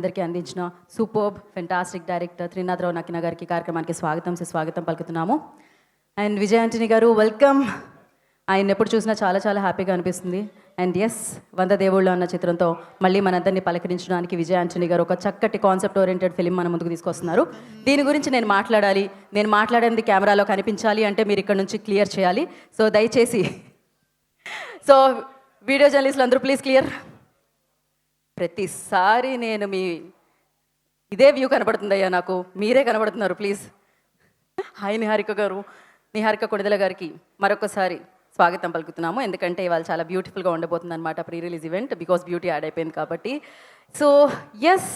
అందరికీ అందించిన superb fantastic director Trinatha Rao నక్కిన గారికి కార్యక్రమానికి స్వాగతం పలుకుతున్నాము. అండ్ విజయ్ ఆంటనీ గారు వెల్కమ్. ఆయన ఎప్పుడు చూసినా చాలా చాలా హ్యాపీగా అనిపిస్తుంది. అండ్ ఎస్, 100 దేవుళ్ళు అన్న చిత్రంతో మళ్ళీ మనందరినీ పలకరించడానికి విజయ్ ఆంటనీ గారు ఒక చక్కటి కాన్సెప్ట్ ఓరియంటెడ్ ఫిలిం మన ముందుకు తీసుకొస్తున్నారు. దీని గురించి నేను మాట్లాడేది కెమెరాలో కనిపించాలి అంటే మీరు ఇక్కడ నుంచి క్లియర్ చేయాలి. సో దయచేసి వీడియో జర్నలిస్టులు అందరూ ప్లీజ్ క్లియర్. ప్రతిసారి నేను ఇదే వ్యూ కనబడుతుందయ్యా, నాకు మీరే కనబడుతున్నారు ప్లీజ్. హాయ్ నిహారిక కొణిదెల గారికి మరొకసారి స్వాగతం పలుకుతున్నాము. ఎందుకంటే ఇవాళ చాలా బ్యూటిఫుల్గా ఉండబోతుంది అనమాట pre release event, because beauty add అయిపోయింది కాబట్టి. సో ఎస్,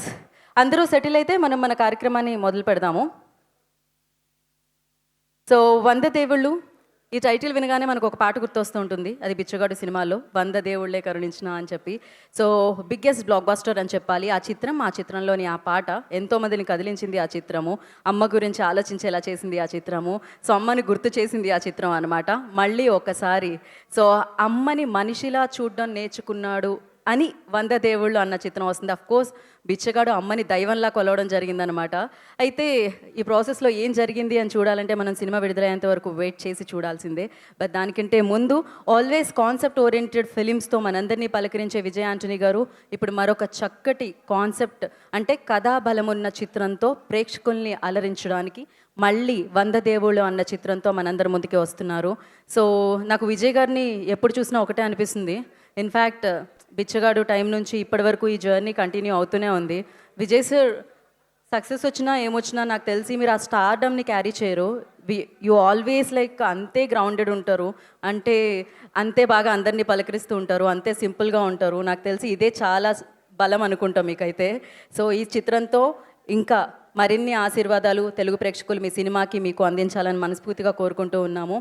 అందరూ సెటిల్ అయితే మనం మన కార్యక్రమాన్ని మొదలు పెడదాము. సో 100 దేవుళ్ళు, ఈ టైటిల్ వినగానే మనకు ఒక పాట గుర్తొస్తూ ఉంటుంది. అది బిచ్చగాడు సినిమాలో 100 దేవుళ్ళే కరుణించిన అని చెప్పి. సో బిగ్గెస్ట్ బ్లాక్ బస్టర్ అని చెప్పాలి ఆ చిత్రంలోని ఆ పాట ఎంతో మందిని కదిలించింది. ఆ చిత్రము అమ్మ గురించి ఆలోచించేలా చేసింది. ఆ చిత్రము సో అమ్మని గుర్తు చేసింది ఆ చిత్రం అనమాట. మళ్ళీ ఒకసారి సో అమ్మని మనిషిలా చూడడం నేర్చుకున్నాడు అని 100 దేవుళ్ళు అన్న చిత్రం వస్తుంది. అఫ్కోర్స్ బిచ్చగాడు అమ్మని దైవంలా కొలవడం జరిగిందనమాట. అయితే ఈ ప్రాసెస్లో ఏం జరిగింది అని చూడాలంటే మనం సినిమా విడుదలయ్యేంత వరకు వెయిట్ చేసి చూడాల్సిందే. బట్ దానికంటే ముందు ఆల్వేస్ కాన్సెప్ట్ ఓరియంటెడ్ ఫిలిమ్స్తో మనందరినీ పలకరించే విజయ్ ఆంటనీ గారు ఇప్పుడు మరొక చక్కటి కాన్సెప్ట్ అంటే కథాబలమున్న చిత్రంతో ప్రేక్షకుల్ని అలరించడానికి మళ్ళీ 100 దేవుళ్ళు అన్న చిత్రంతో మనందరి ముందుకే వస్తున్నారు. సో నాకు విజయ్ గారిని ఎప్పుడు చూసినా ఒకటే అనిపిస్తుంది. ఇన్ఫ్యాక్ట్ బిచ్చగాడు టైం నుంచి ఇప్పటి వరకు ఈ జర్నీ కంటిన్యూ అవుతూనే ఉంది. విజయ్ సార్ సక్సెస్ వచ్చినా ఏమొచ్చినా నాకు తెలిసి మీరు ఆ స్టార్డమ్ని క్యారీ చేయరు. యూ ఆల్వేస్ లైక్ అంతే గ్రౌండెడ్ ఉంటారు, అంటే అంతే బాగా అందరినీ పలకరిస్తూ ఉంటారు, అంతే సింపుల్గా ఉంటారు. నాకు తెలిసి ఇదే చాలా బలం అనుకుంటాం మీకైతే. సో ఈ చిత్రంతో ఇంకా మరిన్ని ఆశీర్వాదాలు తెలుగు ప్రేక్షకులు మీ సినిమాకి మీకు అందించాలని మనస్ఫూర్తిగా కోరుకుంటూ ఉన్నాము.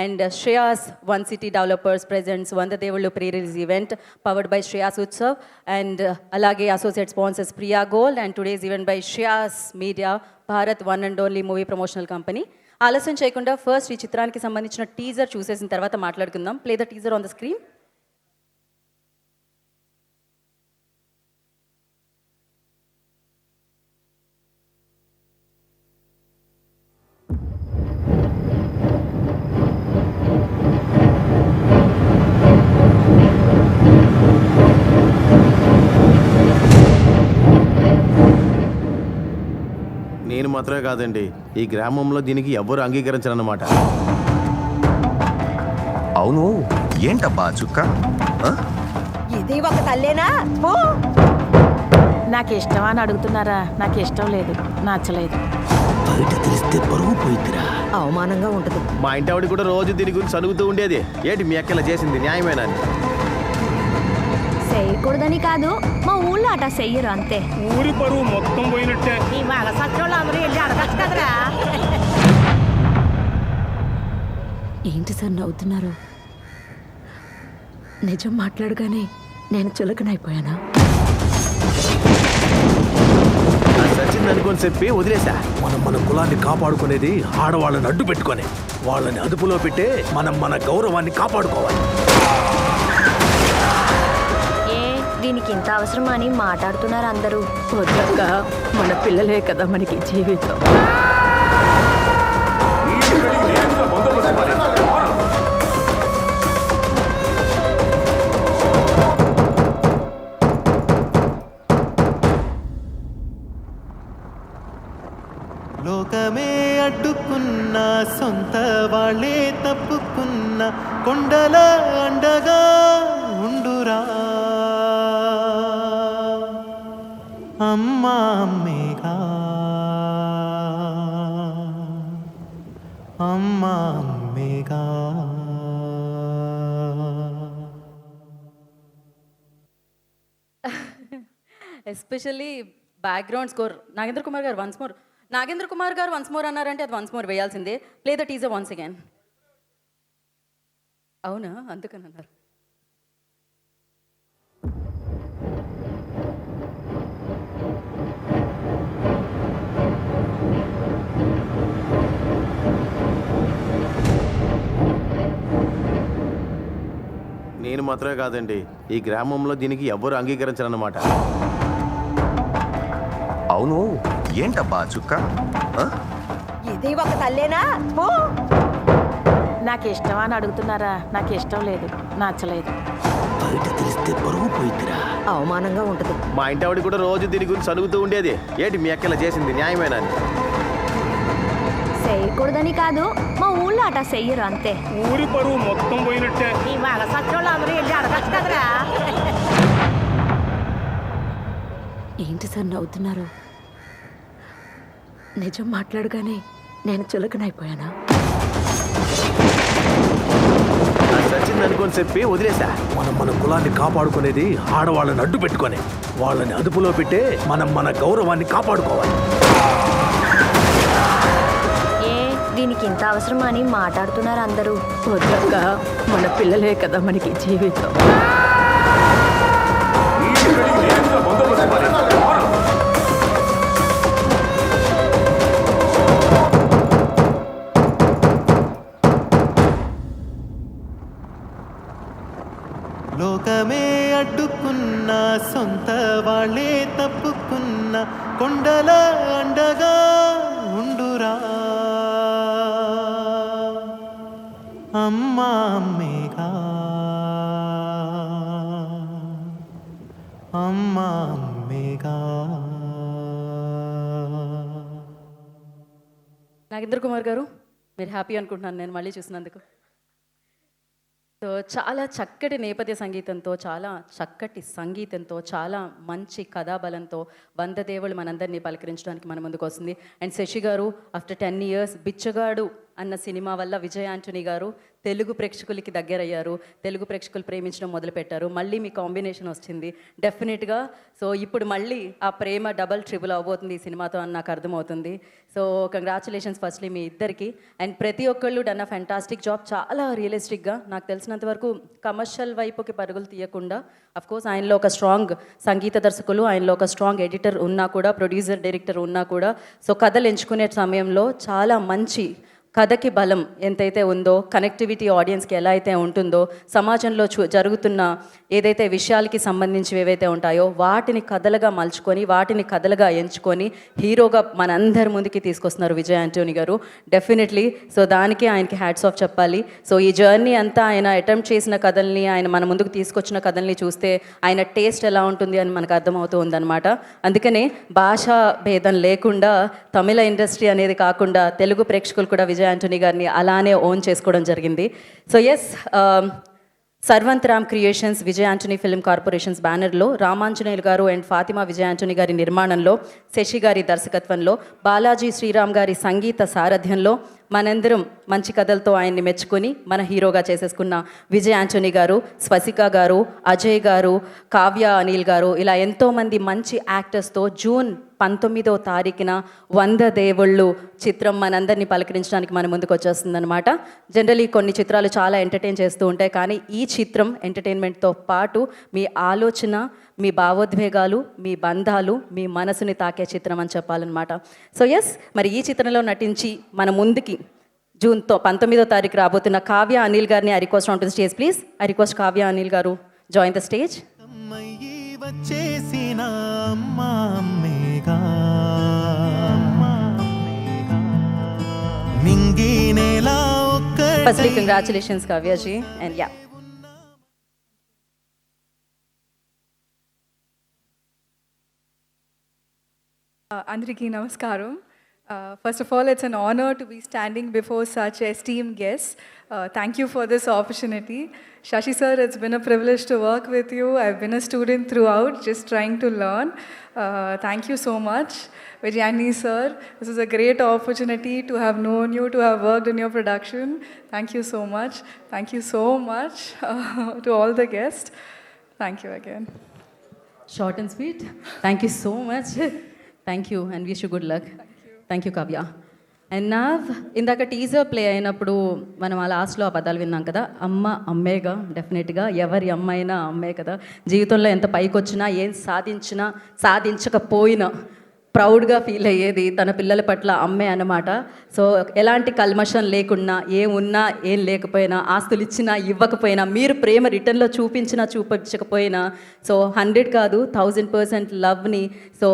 And Shreyas one city developers presents 100 Devullu pre release event powered by Shreyas Utsav and అలాగే associate sponsors Priya gold and today's event by Shreyas media Bharat one and only movie promotional company. ఆలస్యం చేయకుండా ఫస్ట్ ఈ చిత్రానికి సంబంధించిన టీజర్ చూసేసిన తర్వాత మాట్లాడుకుందాం. Play the teaser on the screen. నేను మాత్రమే కాదండి, ఈ గ్రామంలో దీనికి ఎవ్వరు అంగీకరించరన్నమాట. అవును, ఏంటబ్బా చుక్క? ఇది ఒక తల్లేనా? నాకు ఇష్టం అని అడుగుతున్నారా? నాకు ఇష్టం లేదు, నచ్చలేదు. బయట తెలిస్తే పరువు పోయిద్దిరా, అవమానంగా ఉంటది. మా ఇంటి ఆవిడ కూడా రోజు దీని గురించి అడుగుతూ ఉండేది. ఏంటి మీ అక్కలా చేసింది న్యాయమేనా అని. చేయకూడదని కాదు, మా ఊళ్ళో అట చెయ్యరు అంతే. ఊరి పరువు మొత్తం పోయినట్టే. ఈ మగ సత్యంలో అందరూ వెళ్ళి అడగచ్చు కదరా. ఏంటి సార్ నవ్వుతున్నారు? నిజం మాట్లాడగానే నేను చులకనైపోయానా? సచింది అనుకొని చెప్పి వదిలేసా. మనం మన కులాన్ని కాపాడుకునేది ఆడవాళ్ళని అడ్డు పెట్టుకొని, వాళ్ళని అదుపులో పెట్టే మనం మన గౌరవాన్ని కాపాడుకోవాలి. దీనికి ఇంత అవసరమా అని మాట్లాడుతున్నారు అందరూ. వద్దక్క, మన పిల్లలే కదా మనకి జీవితం. లోకమే అడ్డుకున్న సొంత వాళ్ళే తప్పుకున్న కొండల అండగా ఉండురా అమ్మా అమ్మేగా, అమ్మా అమ్మేగా. Especially background score Nagendra Kumar garu once more అన్నారంటే అది వన్స్ మోర్ వేయాల్సిందే. Play the teaser once again. అవునా, అందుకని అన్నారు. నేను మాత్రమే కాదండి, ఈ గ్రామంలో దీనికి ఎవ్వరు అంగీకరించరన్నమాట. అవును ఏంటబ్బా చుక్క ఆ? ఇది ఒక తల్లేనా పో. నాకు ఇష్టమా అని అడుగుతున్నారా? నాకు ఇష్టం లేదు, నచ్చలేదు. బయట తెలిస్తే పరువు పోయిద్దిరా. అవమానంగా ఉంటుంది. మా ఇంటి ఆవిడ కూడా రోజు దీని గురించి అనుగుతూ ఉండేది. ఏంటి మీ అక్క ఇలా చేసింది న్యాయమేనా అని. చేయకూడదని కాదు, మా ఊళ్ళో అట చెయ్యరు అంతే. ఊరి పరువు మొత్తం పోయినట్టే. ఈ మగ సత్యంలో అందరూ వెళ్ళి అడగచ్చు కదరా. ఏంటి సార్ నవ్వుతున్నారు? నిజం మాట్లాడగానే నేను చులకనైపోయానా? అది సచ్చింది అనుకొని చెప్పి వదిలేసా. మనం మన కులాన్ని కాపాడుకునేది ఆడవాళ్ళని అడ్డు పెట్టుకొని వాళ్ళని అదుపులో పెట్టే మనం మన గౌరవాన్ని కాపాడుకోవాలి. ఏ దీనికి ఇంత అవసరమా అని మాట్లాడుతున్నారు అందరూ. వద్దక్క, మన పిల్లలే కదా మనకి జీవితం. లోకమే అడ్డుకున్న సొంత వాళ్ళే తప్పుకున్న కొండల అండగా ఉండురా అమ్మా అమ్మేగా అమ్మా అమ్మేగా. నాగేంద్ర కుమార్ గారు, మీరు హ్యాపీ అనుకుంటున్నాను నేను మళ్ళీ చూసినందుకు. సో చాలా చక్కటి నేపథ్య సంగీతంతో, చాలా చక్కటి సంగీతంతో, చాలా మంచి కథాబలంతో 100 దేవుళ్ళు మనందరినీ పలకరించడానికి మన ముందుకు వస్తుంది. అండ్ శశి గారు ఆఫ్టర్ 10 years బిచ్చగాడు అన్న సినిమా వల్ల విజయ్ ఆంటనీ గారు తెలుగు ప్రేక్షకులకి దగ్గరయ్యారు, తెలుగు ప్రేక్షకులు ప్రేమించడం మొదలుపెట్టారు. మళ్ళీ మీ కాంబినేషన్ వచ్చింది డెఫినెట్గా. సో ఇప్పుడు మళ్ళీ ఆ ప్రేమ డబల్ ట్రిబుల్ అవబోతుంది ఈ సినిమాతో అని నాకు అర్థమవుతుంది. సో కంగ్రాచులేషన్స్ ఫస్ట్లీ మీ ఇద్దరికి. అండ్ ప్రతి ఒక్కళ్ళు డన్ అ ఫ్యాంటాస్టిక్ జాబ్. చాలా రియలిస్టిక్గా, నాకు తెలిసినంత వరకు కమర్షియల్ వైపుకి పరుగులు తీయకుండా, అఫ్కోర్స్ ఆయనలో ఒక స్ట్రాంగ్ సంగీత దర్శకులు, ఆయనలో ఒక స్ట్రాంగ్ ఎడిటర్ ఉన్నా కూడా, ప్రొడ్యూసర్ డైరెక్టర్ ఉన్నా కూడా, సో కథలు ఎంచుకునే సమయంలో చాలా మంచి కథకి బలం ఎంతైతే ఉందో, కనెక్టివిటీ ఆడియన్స్కి ఎలా అయితే ఉంటుందో, సమాజంలో జరుగుతున్న ఏదైతే విషయాలకి సంబంధించి ఏవైతే ఉంటాయో వాటిని కథలుగా మలుచుకొని, వాటిని కథలుగా ఎంచుకొని హీరోగా మనందరి ముందుకి తీసుకొస్తున్నారు విజయ్ ఆంటనీ గారు డెఫినెట్లీ. సో దానికి ఆయనకి హ్యాట్స్ ఆఫ్ చెప్పాలి. సో ఈ జర్నీ అంతా ఆయన అటెంప్ట్ చేసిన కథల్ని, ఆయన మన ముందుకు తీసుకొచ్చిన కథల్ని చూస్తే ఆయన టేస్ట్ ఎలా ఉంటుంది అని మనకు అర్థమవుతూ ఉందన్నమాట. అందుకనే భాషా భేదం లేకుండా తమిళ ఇండస్ట్రీ అనేది కాకుండా తెలుగు ప్రేక్షకులు కూడా విజయ్ ఆంటనీ గారిని అలానే ఓన్ చేసుకోవడం జరిగింది. So yes, Sarvanth Ram creations, Vijay Antony film corporations బ్యానర్లో రామాంజనేయులు గారు అండ్ ఫాతిమా విజయ్ ఆంటనీ గారి నిర్మాణంలో, శశి గారి దర్శకత్వంలో, బాలాజీ శ్రీరామ్ గారి సంగీత సారథ్యంలో మనందరం మంచి కథలతో ఆయన్ని మెచ్చుకొని మన హీరోగా చేసేసుకున్న విజయ్ ఆంటనీ గారు, స్వసిక గారు, అజయ్ గారు, కావ్య అనిల్ గారు, ఇలా ఎంతోమంది మంచి యాక్టర్స్తో జూన్ 19వ తారీఖున 100 దేవుళ్ళు చిత్రం మనందరినీ పలకరించడానికి మన ముందుకు వచ్చేస్తుందన్నమాట. జనరలీ కొన్ని చిత్రాలు చాలా ఎంటర్టైన్ చేస్తూ ఉంటాయి, కానీ ఈ చిత్రం ఎంటర్టైన్మెంట్తో పాటు మీ ఆలోచన, మీ భావోద్వేగాలు, మీ బంధాలు, మీ మనసుని తాకే చిత్రం అని చెప్పాలన్నమాట. సో ఎస్, మరి ఈ చిత్రంలో నటించి మన ముందుకి జూన్ 19వ తారీఖు రాబోతున్న కావ్య అనిల్ గారిని I request on to the stage please. I request Kavya Anil గారు జాయిన్ ద స్టేజ్. అమ్మయ్యి వచ్చేసిన అమ్మా అమ్మేగా మింగి నేల firstly congratulations Kavyaji. And yeah, Andriki Namaskaram. First of all, it's an honor to be standing before such esteemed guests. Thank you for this opportunity. Shashi sir, it's been a privilege to work with you. I've been a student throughout, just trying to learn. Thank you so much. Vijayani sir, this is a great opportunity to have known you, to have worked in your production. Thank you so much. Thank you so much to all the guests. Thank you again. Short and sweet. Thank you so much. Thank you and wish you good luck. Thank you Kavya. And నా ఇందాక teaser play అయినప్పుడు మనం ఆ లాస్ట్లో ఆ పదాలు విన్నాం కదా, అమ్మ అమ్మేగా. డెఫినెట్గా ఎవరి అమ్మ అయినా అమ్మే కదా. జీవితంలో ఎంత పైకి వచ్చినా, ఏం సాధించినా, సాధించకపోయినా ప్రౌడ్గా ఫీల్ అయ్యేది తన పిల్లల పట్ల అమ్మే అన్నమాట. సో ఎలాంటి కల్మషం లేకున్నా, ఏం ఉన్నా ఏం లేకపోయినా, ఆస్తులు ఇచ్చినా ఇవ్వకపోయినా, మీరు ప్రేమ రిటర్న్లో చూపించినా చూపించకపోయినా, సో 100 కాదు 1000% లవ్ని సో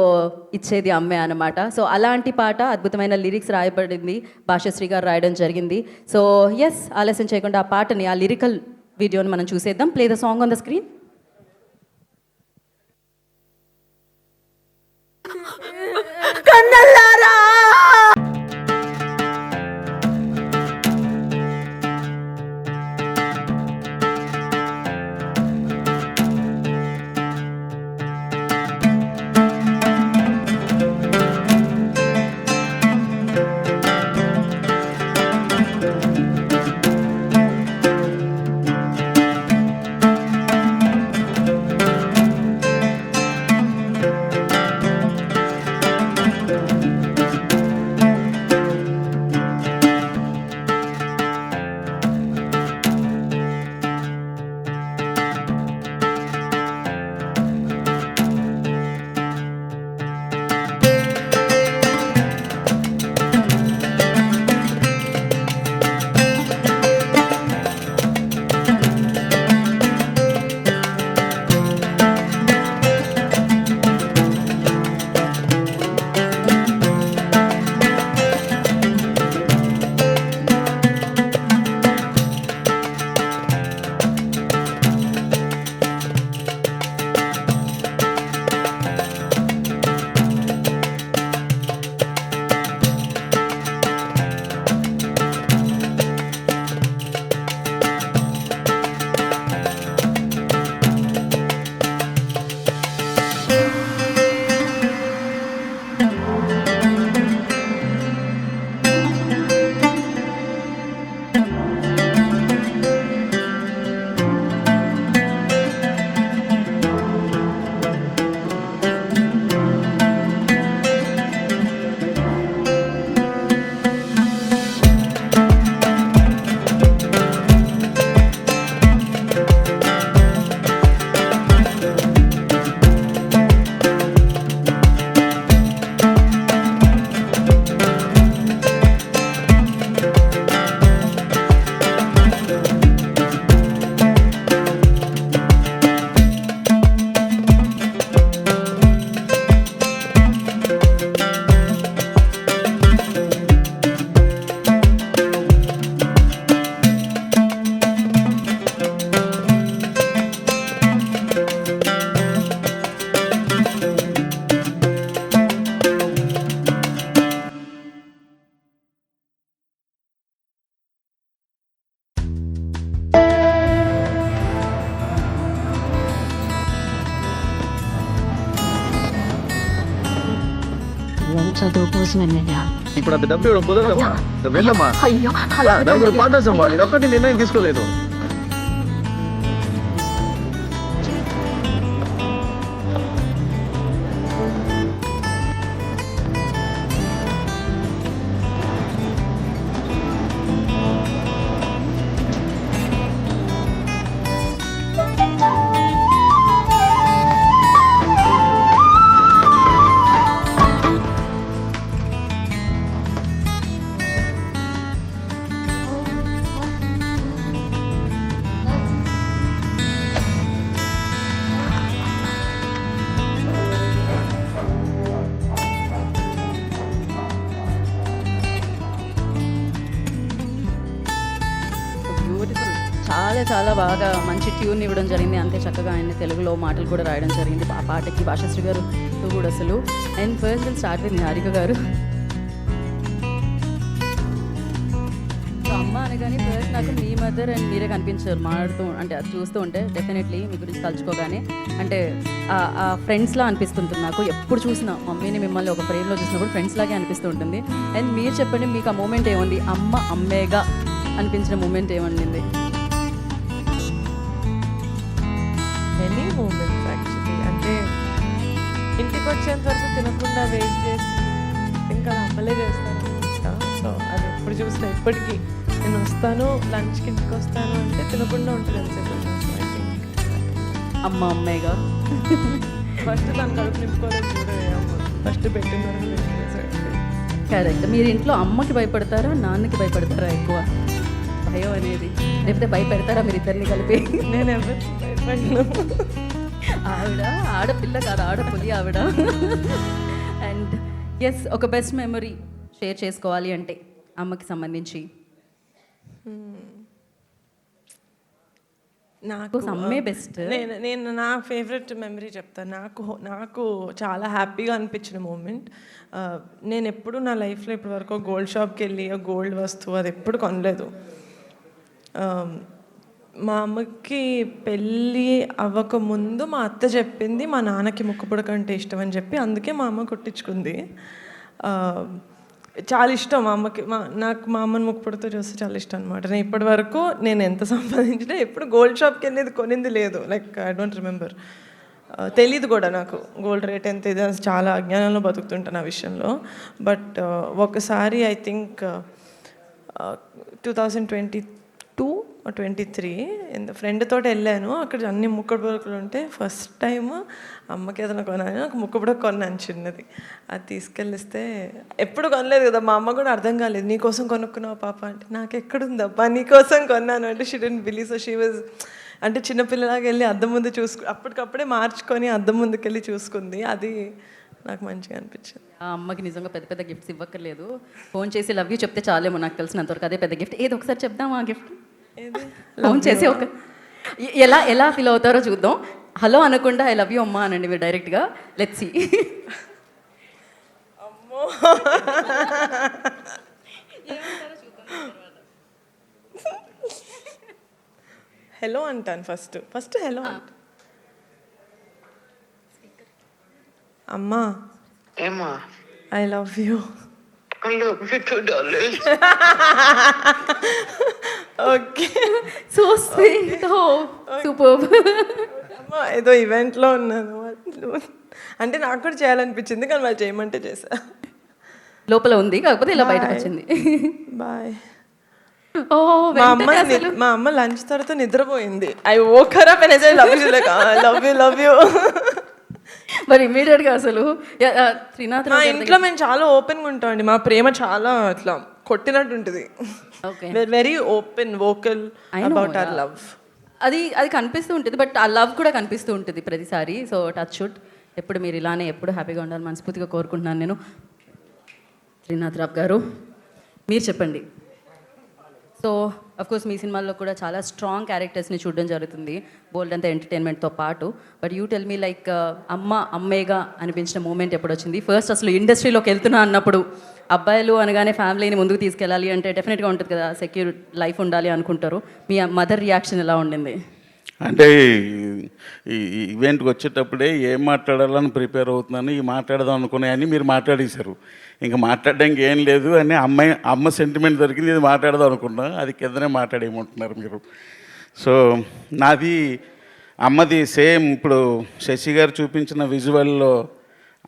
ఇచ్చేది అమ్మే అన్నమాట. సో అలాంటి పాట, అద్భుతమైన లిరిక్స్ రాయబడింది, భాషశ్రీ గారు రాయడం జరిగింది. సో ఎస్, ఆలస్యం చేయకుండా ఆ పాటని, ఆ లిరికల్ వీడియోని మనం చూసేద్దాం. Play the song on the screen. కన్నల్లారా చదువు కోసమే ఇప్పుడు అంత డబ్బు ఇవ్వడం కుదరదమ్మా. వెళ్ళమ్మా, నలుగురు పార్ట్నర్స్ అమ్మా, నేను ఒక్కటి నిర్ణయం తీసుకోలేదు. చాలా చాలా బాగా మంచి ట్యూన్ ఇవ్వడం జరిగింది. అంతే చక్కగా ఆయన తెలుగులో మాటలు కూడా రాయడం జరిగింది. ఆ పాటకి భాషశ్రీ గారు కూడా అసలు. And first will start with Niharika గారు. అమ్మ అనగానే ఫస్ట్ నాకు మీ మదర్ అండ్ మీరే కనిపించారు మాట్లాడుతూ, అంటే అది చూస్తూ ఉంటే డెఫినెట్లీ మీ గురించి తలుచుకోగానే అంటే ఆ ఫ్రెండ్స్లా అనిపిస్తుంటుంది నాకు. ఎప్పుడు చూసినా మమ్మీని మిమ్మల్ని ఒక ఫ్రేమ్లో చూసినప్పుడు ఫ్రెండ్స్ లాగే అనిపిస్తూ ఉంటుంది. అండ్ మీరు చెప్పండి, మీకు ఆ మూమెంట్ ఏముంది, అమ్మ అమ్మేగా అనిపించిన మూమెంట్ ఏమండింది? Many moments actually. అంటే ఇంటికి వచ్చేంత వరకు తినకుండా వెయిట్ చేసి ఇంకా అమ్మలే చేస్తాను అనమాట. సో అది ఎప్పుడు చూసినా ఇప్పటికీ నేను వస్తాను లంచ్కి ఇంటికి వస్తాను అంటే తినకుండా ఉంటుంది అంతే. అమ్మ అమ్మేగా ఫస్ట్ తను కడుపు నింపుకోలేదు చూడే అమ్మ. ఫస్ట్ పెట్టిన వరకు వెయిట్ చేశాను. కరెక్ట్. మీరు ఇంట్లో అమ్మకి భయపడతారా, నాన్నకి భయపడతారా ఎక్కువ? భయం అనేది లేకపోతే భయపెడతారా మీరు ఇద్దరిని కలిపి? నేను ఎవరికి భయపడను. ఆవిడ ఆడపిల్ల కాదు, ఆడపులి ఆవిడ. అండ్ ఎస్, ఒక బెస్ట్ మెమరీ షేర్ చేసుకోవాలి అంటే అమ్మకి సంబంధించి నాకు అమ్మే బెస్ట్. నేను నా ఫేవరెట్ మెమరీ చెప్తాను. నాకు చాలా హ్యాపీగా అనిపించిన మూమెంట్, నేను ఎప్పుడు నా లైఫ్లో ఇప్పటి వరకు గోల్డ్ షాప్కి వెళ్ళి గోల్డ్ వస్తువు అది ఎప్పుడు కొనలేదు. మా అమ్మకి పెళ్ళి అవ్వకముందు మా అత్త చెప్పింది మా నాన్నకి ముక్కుపుడక అంటే ఇష్టం అని చెప్పి, అందుకే మా అమ్మ కుట్టించుకుంది. చాలా ఇష్టం మా అమ్మకి. నాకు మా అమ్మని ముక్కుపుడతో చూస్తే చాలా ఇష్టం అనమాట. నేను ఇప్పటి వరకు నేను ఎంత సంపాదించినా ఎప్పుడు గోల్డ్ షాప్కి వెళ్ళేది కొనింది లేదు. Like I don't remember. తెలీదు కూడా నాకు గోల్డ్ రేట్ ఎంత ఇది, చాలా అజ్ఞానంలో బతుకుతుంటాను ఆ విషయంలో. బట్ ఒకసారి ఐ థింక్ 2022 or 23 ఫ్రెండ్ తోటి వెళ్ళాను. అక్కడ అన్ని ముక్కుపుడకలు ఉంటే ఫస్ట్ టైం అమ్మకి ఏదైనా కొన్నాను. నాకు ముక్కుపుడక కొన్నాను చిన్నది. అది తీసుకెళ్ళిస్తే ఎప్పుడు కొనలేదు కదా, మా అమ్మ కూడా అర్థం కాలేదు. నీకోసం కొనుక్కున్నావు పాప అంటే, నాకు ఎక్కడుందబ్బా నీకోసం కొన్నాను అంటే she didn't believe. So she was అంటే చిన్నపిల్లలాగా వెళ్ళి అద్దం ముందు అప్పటికప్పుడే మార్చుకొని అద్దం ముందుకు వెళ్ళి చూసుకుంది. అది నాకు మంచిగా అనిపించింది. ఆ అమ్మకి నిజంగా పెద్ద పెద్ద గిఫ్ట్స్ ఇవ్వక్కర్లేదు, ఫోన్ చేసి లవ్ యూ చెప్తే చాలేమో. నాకు తెలిసినంతవరకు అదే పెద్ద గిఫ్ట్. ఏదో ఒకసారి చెప్దాం ఆ గిఫ్ట్. ఫోన్ చేసి ఒక ఎలా ఫీల్ అవుతారో చూద్దాం. హలో అనకుండా ఐ లవ్ యూ అమ్మా అనండి మీరు డైరెక్ట్గా. Let's see. అమ్మో, హలో అంటాను ఫస్ట్ హలో అంట. అమ్మా, ఏమా? I love you. Okay, so sweet. Super. అమ్మా, ఏదో ఈవెంట్లో ఉన్నాను అంటే నాకు కూడా చేయాలనిపించింది, కానీ వాళ్ళు చేయమంటే చేశా. లోపల ఉంది కాకపోతే ఇలా బయటకు వచ్చింది. బాయ్. ఓ, మా అమ్మ లంచ్ తర్వాత నిద్రపోయింది. I woke her up and I said love you, like love you. మరి ఇమీడియట్గా అసలు త్రినాథ్ మా ఇంట్లో మేము చాలా ఓపెన్గా ఉంటామండి. మా ప్రేమ చాలా అట్లా కొట్టినట్టు ఉంటుంది. Very open, vocal about our love. అది కనిపిస్తూ ఉంటుంది, బట్ ఆ లవ్ కూడా కనిపిస్తూ ఉంటుంది ప్రతిసారి. సో టచ్ వుడ్, ఎప్పుడు మీరు ఇలానే ఎప్పుడు హ్యాపీగా ఉండాలని మనస్ఫూర్తిగా కోరుకుంటున్నాను నేను. త్రినాథ్ రావు గారు, మీరు చెప్పండి. సో అఫ్కోర్స్ మీ సినిమాల్లో కూడా చాలా స్ట్రాంగ్ క్యారెక్టర్స్ని చూడడం జరుగుతుంది, బోల్డ్ అంతా ఎంటర్టైన్మెంట్తో పాటు. But you tell me, like అమ్మేగా అనిపించిన మూమెంట్ ఎప్పుడు వచ్చింది? ఫస్ట్ అసలు ఇండస్ట్రీలోకి వెళ్తున్నా అన్నప్పుడు అబ్బాయిలు అనగానే ఫ్యామిలీని ముందుకు తీసుకెళ్ళాలి అంటే డెఫినెట్గా ఉంటుంది కదా, సెక్యూర్ లైఫ్ ఉండాలి అనుకుంటారు. మీ మదర్ రియాక్షన్ ఎలా ఉండింది? అంటే ఈ ఈవెంట్కి వచ్చేటప్పుడే ఏం మాట్లాడాలని ప్రిపేర్ అవుతున్నాను, ఈ మాట్లాడదాం అనుకునే అని మీరు మాట్లాడేశారు. ఇంకా మాట్లాడడానికి ఏం లేదు అని అమ్మ సెంటిమెంట్ దొరికింది, ఇది మాట్లాడదాం అనుకున్నా, అది కిందనే మాట్లాడేయమంటున్నారు మీరు. సో నాది అమ్మది సేమ్ ఇప్పుడు శశి గారు చూపించిన విజువల్లో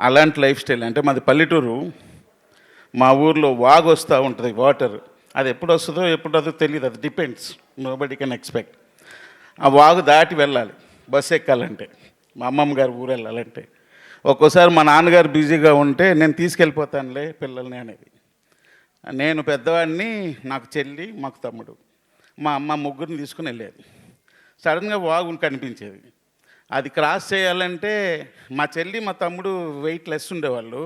అలాంటి లైఫ్ స్టైల్. అంటే మాది పల్లెటూరు, మా ఊర్లో వాగు వస్తూ ఉంటుంది, వాటర్. అది ఎప్పుడు వస్తుందో ఎప్పుడు తెలియదు, అది డిపెండ్స్, నోబడీ కెన్ ఎక్స్పెక్ట్. ఆ వాగు దాటి వెళ్ళాలి బస్సు ఎక్కాలంటే, మా అమ్మమ్మ గారు ఊరు వెళ్ళాలంటే. ఒక్కోసారి మా నాన్నగారు బిజీగా ఉంటే నేను తీసుకెళ్ళిపోతానులే పిల్లల్ని అనేది. నేను పెద్దవాడిని, నాకు చెల్లి, మాకు తమ్ముడు, మా అమ్మ ముగ్గురిని తీసుకుని వెళ్ళేది. సడన్గా వాగు కనిపించేది, అది క్రాస్ చేయాలంటే మా చెల్లి మా తమ్ముడు వెయిట్ లెస్ ఉండేవాళ్ళు,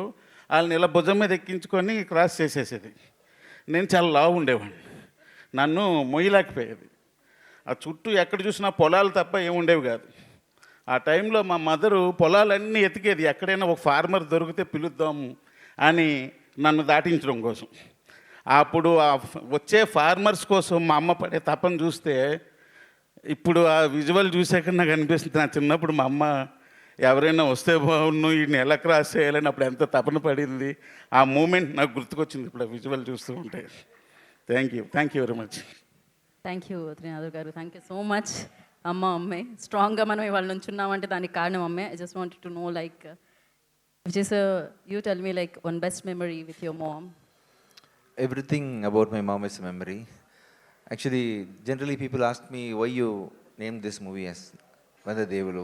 వాళ్ళని ఇలా భుజం మీద ఎక్కించుకొని క్రాస్ చేసేసేది. నేను చాలా లావు ఉండేవాడిని, నన్ను మొయ్యలేకపోయేది. ఆ చుట్టూ ఎక్కడ చూసినా పొలాలు తప్ప ఏముండేవి కాదు. ఆ టైంలో మా మదరు పొలాలన్నీ ఎతికేది, ఎక్కడైనా ఒక ఫార్మర్ దొరికితే పిలుద్దాము అని నన్ను దాటించడం కోసం. అప్పుడు ఆ వచ్చే ఫార్మర్స్ కోసం మా అమ్మ పడే తపన చూస్తే, ఇప్పుడు ఆ విజువల్ చూసాక నాకు అనిపిస్తుంది, నా చిన్నప్పుడు మా అమ్మ ఎవరైనా వస్తే బాగున్ను, వీడిని ఎలా క్రాస్ చేయాలని అప్పుడు ఎంత తపన పడింది. ఆ మూమెంట్ నాకు గుర్తుకొచ్చింది ఇప్పుడు ఆ విజువల్ చూస్తూ ఉంటే. Thank you very much. Thank you Trinath గారు, థ్యాంక్ యూ సో మచ్. అమ్మే స్ట్రాంగ్గా మనం ఇవాళ నుంచి ఉన్నామంటే దానికి కారణం అమ్మే. I just wanted to know, like which is you tell me, like one best memory with your mom. Everything about my mom is a memory. Actually, generally people ask me why you named this movie as Vanda Devulu.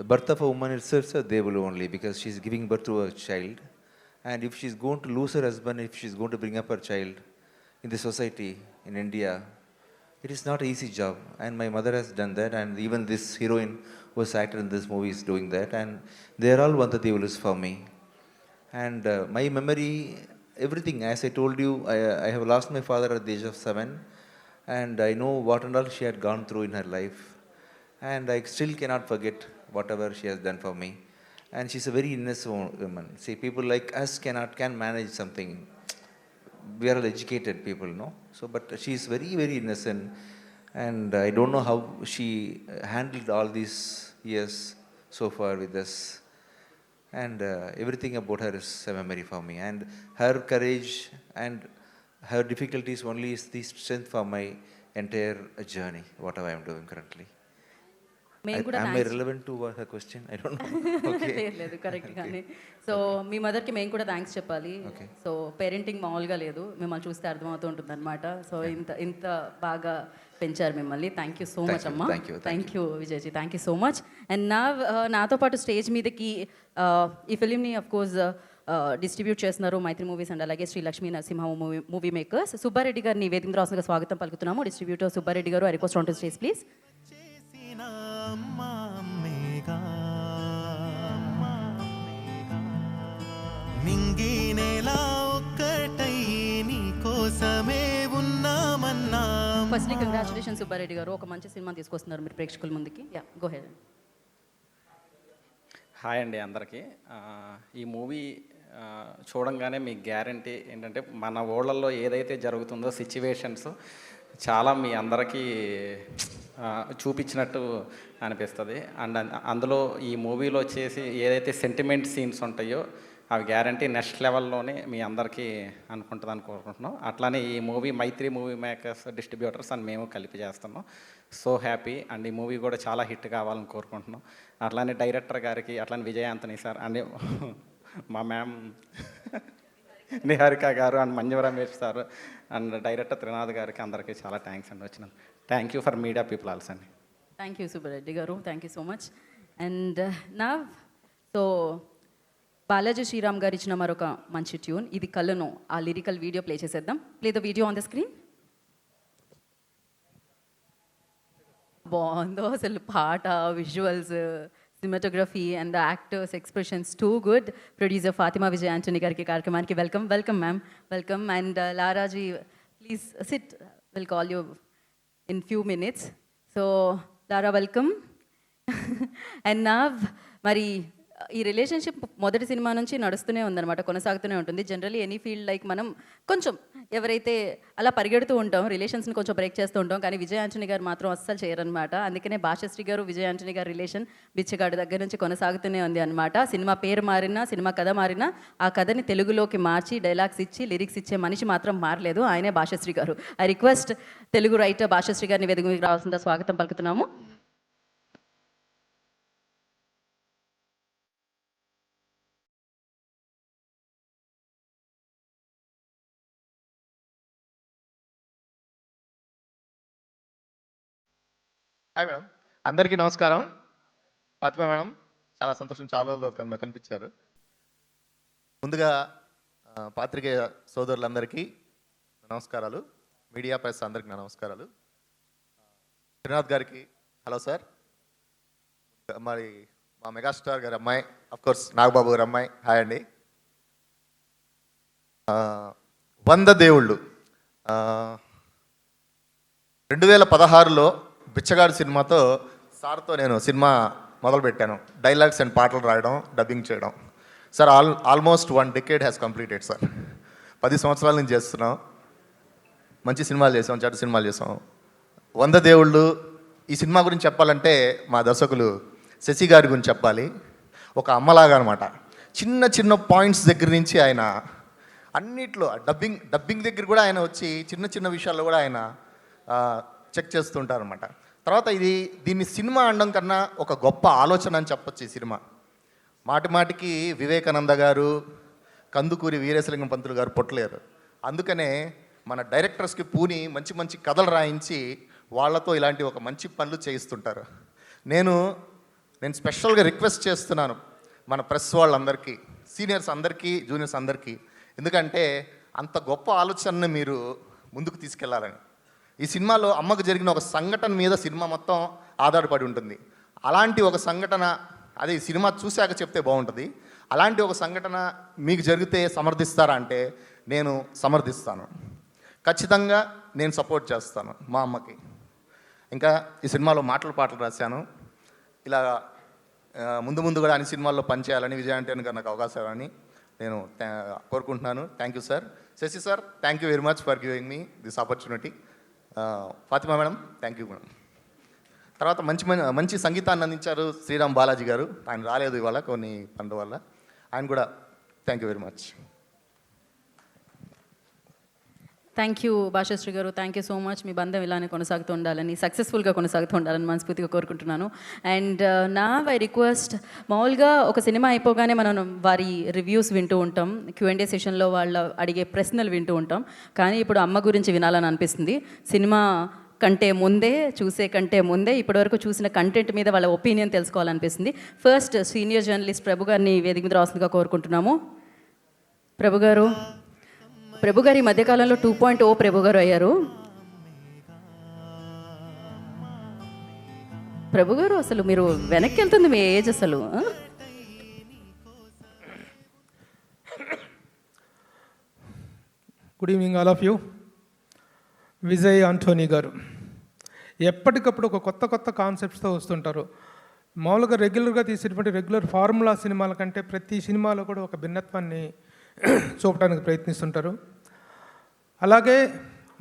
birth of a woman itself a devil only, because she's giving birth to a child. And if she's going to lose her husband, if she's going to bring up her child in the society in India, it is not an easy job. And my mother has done that, and even this heroine who was acted in this movie is doing that. And they are all Vanda Devuls for me. And my memory, everything, as I told you, I have lost my father at the age of 7. And I know what and all she had gone through in her life. And I still cannot forget whatever she has done for me. And she's a very innocent woman. See, people like us can manage something. We are all educated people, no? So, but she's very, very innocent. And I don't know how she handled all these years so far with us. And everything about her is a memory for me. And her courage and her difficulties only is the strength for my entire journey, whatever I am doing currently. Am I relevant to her question? I don't know. లేదు correct గానే. So మీ మదర్కి మేము కూడా thanks చెప్పాలి. So parenting మామూలుగా లేదు, మిమ్మల్ని చూస్తే అర్థమవుతూ ఉంటుంది అనమాట. సో ఇంత బాగా పెంచారు మిమ్మల్ని. థ్యాంక్ యూ సో మచ్ అమ్మా. Thank you Vijayji, thank you so much. And నాతో పాటు స్టేజ్ మీదకి ఈ ఫిలింని అఫ్ కోర్స్ డిస్ట్రిబ్యూట్ చేస్తున్నారు మైత్రి మూవీస్ అండ్ అలాగే శ్రీ లక్ష్మీ నరసింహ మూవీ మేకర్స్. సుబ్బారెడ్డి గారిని వేదిక రాసుగా స్వాగతం పలుకుతున్నాము. Distributor Subbareddy garu, I request on to stage please. Firstly congratulation Subbareddy garu, ఒక మంచి సినిమా తీసుకొస్తున్నారు మీరు ప్రేక్షకుల ముందుకి. Yeah, go head. హాయ్ అండి అందరికీ. ఈ మూవీ చూడంగానే మీకు గ్యారంటీ ఏంటంటే మన ఊళ్ళల్లో ఏదైతే జరుగుతుందో సిచ్యువేషన్స్ చాలా మీ అందరికీ చూపించినట్టు అనిపిస్తుంది. అండ్ అందులో ఈ మూవీలో వచ్చేసి ఏదైతే సెంటిమెంట్ సీన్స్ ఉంటాయో అవి గ్యారంటీ నెక్స్ట్ లెవెల్లోనే మీ అందరికీ అనుకుంటుందని కోరుకుంటున్నాం. అట్లానే ఈ మూవీ మైత్రి మూవీ మేకర్స్ డిస్ట్రిబ్యూటర్స్ అని మేము కలిపి చేస్తున్నాం. So happy. అండ్ ఈ మూవీ కూడా చాలా హిట్ కావాలని కోరుకుంటున్నాం. అట్లానే డైరెక్టర్ గారికి, అట్లానే విజయ్ ఆంటనీ సార్ అండ్ మా మ్యామ్ నిహారిక గారు and Manju Ramesh sir and director Trinath గారికి అందరికీ చాలా థ్యాంక్స్ అండి వచ్చినాను. Thank you for media people also అండి. థ్యాంక్ యూ సుబ్బారెడ్డి గారు, thank you so much. And నా సో బాలాజీ శ్రీరామ్ గారు ఇచ్చిన మరొక మంచి ట్యూన్, ఇది కళ్ళను, ఆ లిరికల్ వీడియో ప్లే చేసేద్దాం. Play the video on the screen. బాగుందో అసలు పాట, visuals, cinematography and the actors expressions too good. Producer Fatima Vijay Antony గారికి కార్యక్రమానికి welcome. Welcome ma'am, welcome. And Laraji please sit, will call you in few minutes. So Lara welcome. And నా మరి ఈ relationship మొదటి cinema నుంచి నడుస్తూనే ఉందన్నమాట, కొనసాగుతూనే ఉంటుంది. జనరల్లీ ఎనీ ఫీల్డ్ లైక్ మనం కొంచెం ఎవరైతే అలా పరిగెడుతూ ఉంటాం, రిలేషన్స్ని కొంచెం బ్రేక్ చేస్తూ ఉంటాం, కానీ విజయ్ ఆంటనీ గారు మాత్రం అస్సలు చేయరనమాట. అందుకనే భాషశ్రీ గారు విజయ్ ఆంటనీ గారి రిలేషన్ బిచ్చగాడు దగ్గర నుంచి కొనసాగుతూనే ఉంది అనమాట. సినిమా పేరు మారినా, సినిమా కథ మారినా, ఆ కథని తెలుగులోకి మార్చి డైలాగ్స్ ఇచ్చి లిరిక్స్ ఇచ్చే మనిషి మాత్రం మారలేదు, ఆయనే భాషశ్రీ గారు. I request Telugu writer Bhashasree గారిని వేదిక మీకు రావాల్సిన స్వాగతం పలుకుతున్నాము. హాయ్ మేడం, అందరికీ నమస్కారం. ఫాతిమా మేడం, చాలా సంతోషం, చాలా రోజులు కనిపించారు. ముందుగా పాత్రికేయ సోదరులందరికీ నమస్కారాలు, మీడియా ప్రెస్ అందరికీ నా నమస్కారాలు. త్రినాథ్ గారికి హలో సార్. మరి మా మెగాస్టార్ గారి అమ్మాయి, అఫ్కోర్స్ నాగబాబు గారి అమ్మాయి, హాయ్ అండి. వంద దేవుళ్ళు 2016లో బిచ్చగాడు సినిమాతో సార్తో నేను సినిమా మొదలుపెట్టాను. డైలాగ్స్ అండ్ పాటలు రాయడం, డబ్బింగ్ చేయడం. Sir almost 1 decade has completed sir. 10 సంవత్సరాల నుంచి చేస్తున్నాం. మంచి సినిమాలు చేసాం, చెడ్డ సినిమాలు చేసాం. 100 దేవుళ్ళు ఈ సినిమా గురించి చెప్పాలంటే మా దర్శకులు శశి గారి గురించి చెప్పాలి. ఒక అమ్మలాగా అనమాట. చిన్న చిన్న పాయింట్స్ దగ్గర నుంచి ఆయన అన్నిట్లో డబ్బింగ్ దగ్గర కూడా ఆయన వచ్చి చిన్న చిన్న విషయాల్లో కూడా ఆయన చెక్ చేస్తుంటారు అనమాట. తర్వాత దీన్ని సినిమా అనడం కన్నా ఒక గొప్ప ఆలోచన అని చెప్పొచ్చు ఈ సినిమా. మాటిమాటికి వివేకానంద గారు, కందుకూరి వీరేశలింగం పంతులు గారు పుట్టలేరు. అందుకనే మన డైరెక్టర్స్కి పూని మంచి మంచి కథలు రాయించి వాళ్ళతో ఇలాంటి ఒక మంచి పనులు చేయిస్తుంటారు. నేను నేను స్పెషల్గా రిక్వెస్ట్ చేస్తున్నాను మన ప్రెస్ వాళ్ళందరికీ, సీనియర్స్ అందరికీ, జూనియర్స్ అందరికీ, ఎందుకంటే అంత గొప్ప ఆలోచనని మీరు ముందుకు తీసుకెళ్లాలని. ఈ సినిమాలో అమ్మకు జరిగిన ఒక సంఘటన మీద సినిమా మొత్తం ఆధారపడి ఉంటుంది. అలాంటి ఒక సంఘటన, అదే ఈ సినిమా చూశాక చెప్తే బాగుంటుంది. అలాంటి ఒక సంఘటన మీకు జరిగితే సమర్థిస్తారా అంటే నేను సమర్థిస్తాను. ఖచ్చితంగా నేను సపోర్ట్ చేస్తాను మా అమ్మకి. ఇంకా ఈ సినిమాలో పాటలు రాశాను. ఇలా ముందు కూడా అన్ని సినిమాల్లో పనిచేయాలని, విజయ్ ఆంటోనీ గారు నాకు అవకాశం ఇవ్వాలని నేను కోరుకుంటున్నాను. Thank you sir. Sasi sir, thank you very much for giving me this opportunity. Fatima madam, thank you madam. తర్వాత మంచి సంగీతాన్ని అందించారు శ్రీరామ్ బాలాజీ గారు. ఆయన రాలేదు ఇవాళ కొన్ని పనుల వల్ల. ఆయన కూడా thank you very much. Thank you Bhashashri garu, thank you so much. మీ బంధం ఇలానే కొనసాగుతూ ఉండాలని, సక్సెస్ఫుల్గా కొనసాగుతూ ఉండాలని మనస్ఫూర్తిగా కోరుకుంటున్నాను. అండ్ నా ఐ రిక్వెస్ట్, మామూలుగా ఒక సినిమా అయిపోగానే మనం వారి రివ్యూస్ వింటూ ఉంటాం, Q&A సెషన్లో వాళ్ళు అడిగే ప్రశ్నలు వింటూ ఉంటాం. కానీ ఇప్పుడు అమ్మ గురించి వినాలని అనిపిస్తుంది. సినిమా కంటే ముందే, చూసే కంటే ముందే ఇప్పటివరకు చూసిన కంటెంట్ మీద వాళ్ళ ఒపీనియన్ తెలుసుకోవాలనిపిస్తుంది. ఫస్ట్ సీనియర్ జర్నలిస్ట్ ప్రభు గారిని వేదిక మీద రాస్తుందిగా కోరుకుంటున్నాము. ప్రభు గారు ఈ మధ్యకాలంలో 2.0 ప్రభు గారు అయ్యారు. ప్రభు గారు, అసలు మీరు వెనక్కి వెళ్తుంది మీ ఏజ్ అసలు. Good evening all of you. Vijay Antony garu ఎప్పటికప్పుడు ఒక కొత్త కాన్సెప్ట్స్తో వస్తుంటారు. మామూలుగా రెగ్యులర్గా తీసేటువంటి రెగ్యులర్ ఫార్ములా సినిమాల కంటే ప్రతి సినిమాలో కూడా ఒక భిన్నత్వాన్ని చూపడానికి ప్రయత్నిస్తుంటారు. అలాగే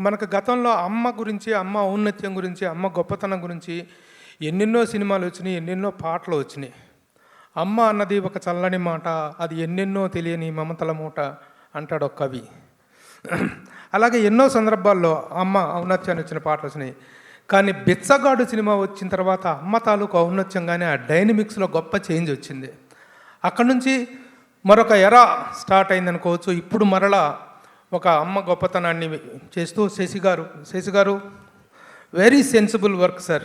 మనకు గతంలో అమ్మ గురించి, అమ్మ ఔన్నత్యం గురించి, అమ్మ గొప్పతనం గురించి ఎన్నెన్నో సినిమాలు వచ్చినాయి, ఎన్నెన్నో పాటలు వచ్చినాయి. అమ్మ అన్నది ఒక చల్లని మాట, అది ఎన్నెన్నో తెలియని మమతల మూట అంటాడు ఒక కవి. అలాగే ఎన్నో సందర్భాల్లో అమ్మ ఔన్నత్యాన్ని వచ్చిన పాటలు వచ్చినాయి. కానీ బిచ్చగాడు సినిమా వచ్చిన తర్వాత అమ్మ తాలూకు ఔన్నత్యంగానే ఆ డైనమిక్స్లో గొప్ప చేంజ్ వచ్చింది. అక్కడి నుంచి మరొక ఎరా స్టార్ట్ అయిందనుకోవచ్చు. ఇప్పుడు మరలా ఒక అమ్మ గొప్పతనాన్ని చేస్తూ శశి గారు వెరీ సెన్సిబుల్ వర్క్ సార్.